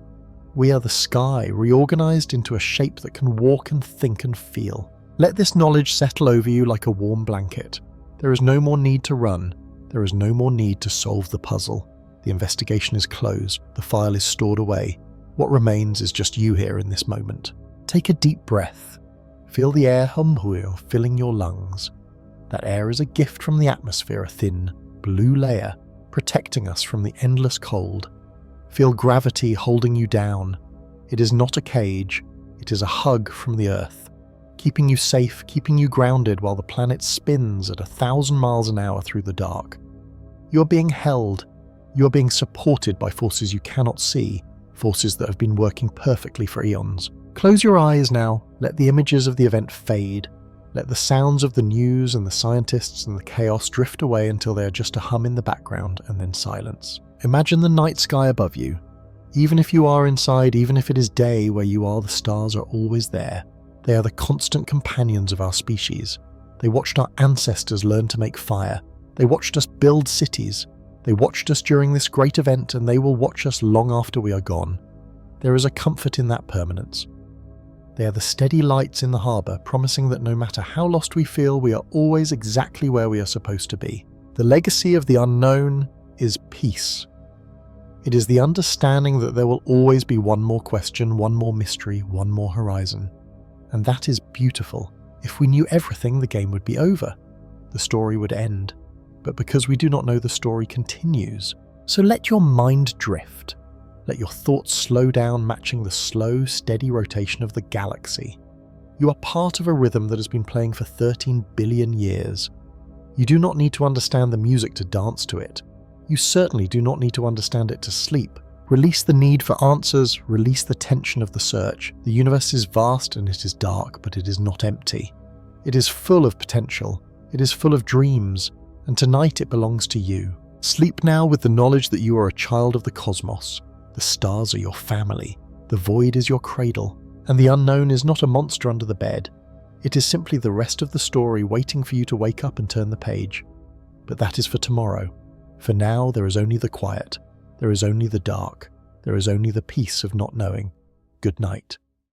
We are the sky, reorganized into a shape that can walk and think and feel. Let this knowledge settle over you like a warm blanket. There is no more need to run. There is no more need to solve the puzzle. The investigation is closed. The file is stored away. What remains is just you here in this moment. Take a deep breath. Feel the air humbuer filling your lungs. That air is a gift from the atmosphere, a thin, blue layer, protecting us from the endless cold. Feel gravity holding you down. It is not a cage. It is a hug from the Earth, keeping you safe, keeping you grounded while the planet spins at 1,000 miles an hour through the dark. You are being held. You are being supported by forces you cannot see, forces that have been working perfectly for eons. Close your eyes now. Let the images of the event fade. Let the sounds of the news and the scientists and the chaos drift away until they are just a hum in the background and then silence. Imagine the night sky above you. Even if you are inside, even if it is day where you are, the stars are always there. They are the constant companions of our species. They watched our ancestors learn to make fire. They watched us build cities. They watched us during this great event, and they will watch us long after we are gone. There is a comfort in that permanence. They are the steady lights in the harbour, promising that no matter how lost we feel, we are always exactly where we are supposed to be. The legacy of the unknown is peace. It is the understanding that there will always be one more question, one more mystery, one more horizon. And that is beautiful. If we knew everything, the game would be over. The story would end. But because we do not know, the story continues. So let your mind drift. Let your thoughts slow down, matching the slow, steady rotation of the galaxy. You are part of a rhythm that has been playing for 13 billion years. You do not need to understand the music to dance to it. You certainly do not need to understand it to sleep. Release the need for answers, release the tension of the search. The universe is vast and it is dark, but it is not empty. It is full of potential. It is full of dreams, and tonight it belongs to you. Sleep now with the knowledge that you are a child of the cosmos. The stars are your family. The void is your cradle. And the unknown is not a monster under the bed. It is simply the rest of the story waiting for you to wake up and turn the page. But that is for tomorrow. For now, there is only the quiet. There is only the dark. There is only the peace of not knowing. Good night.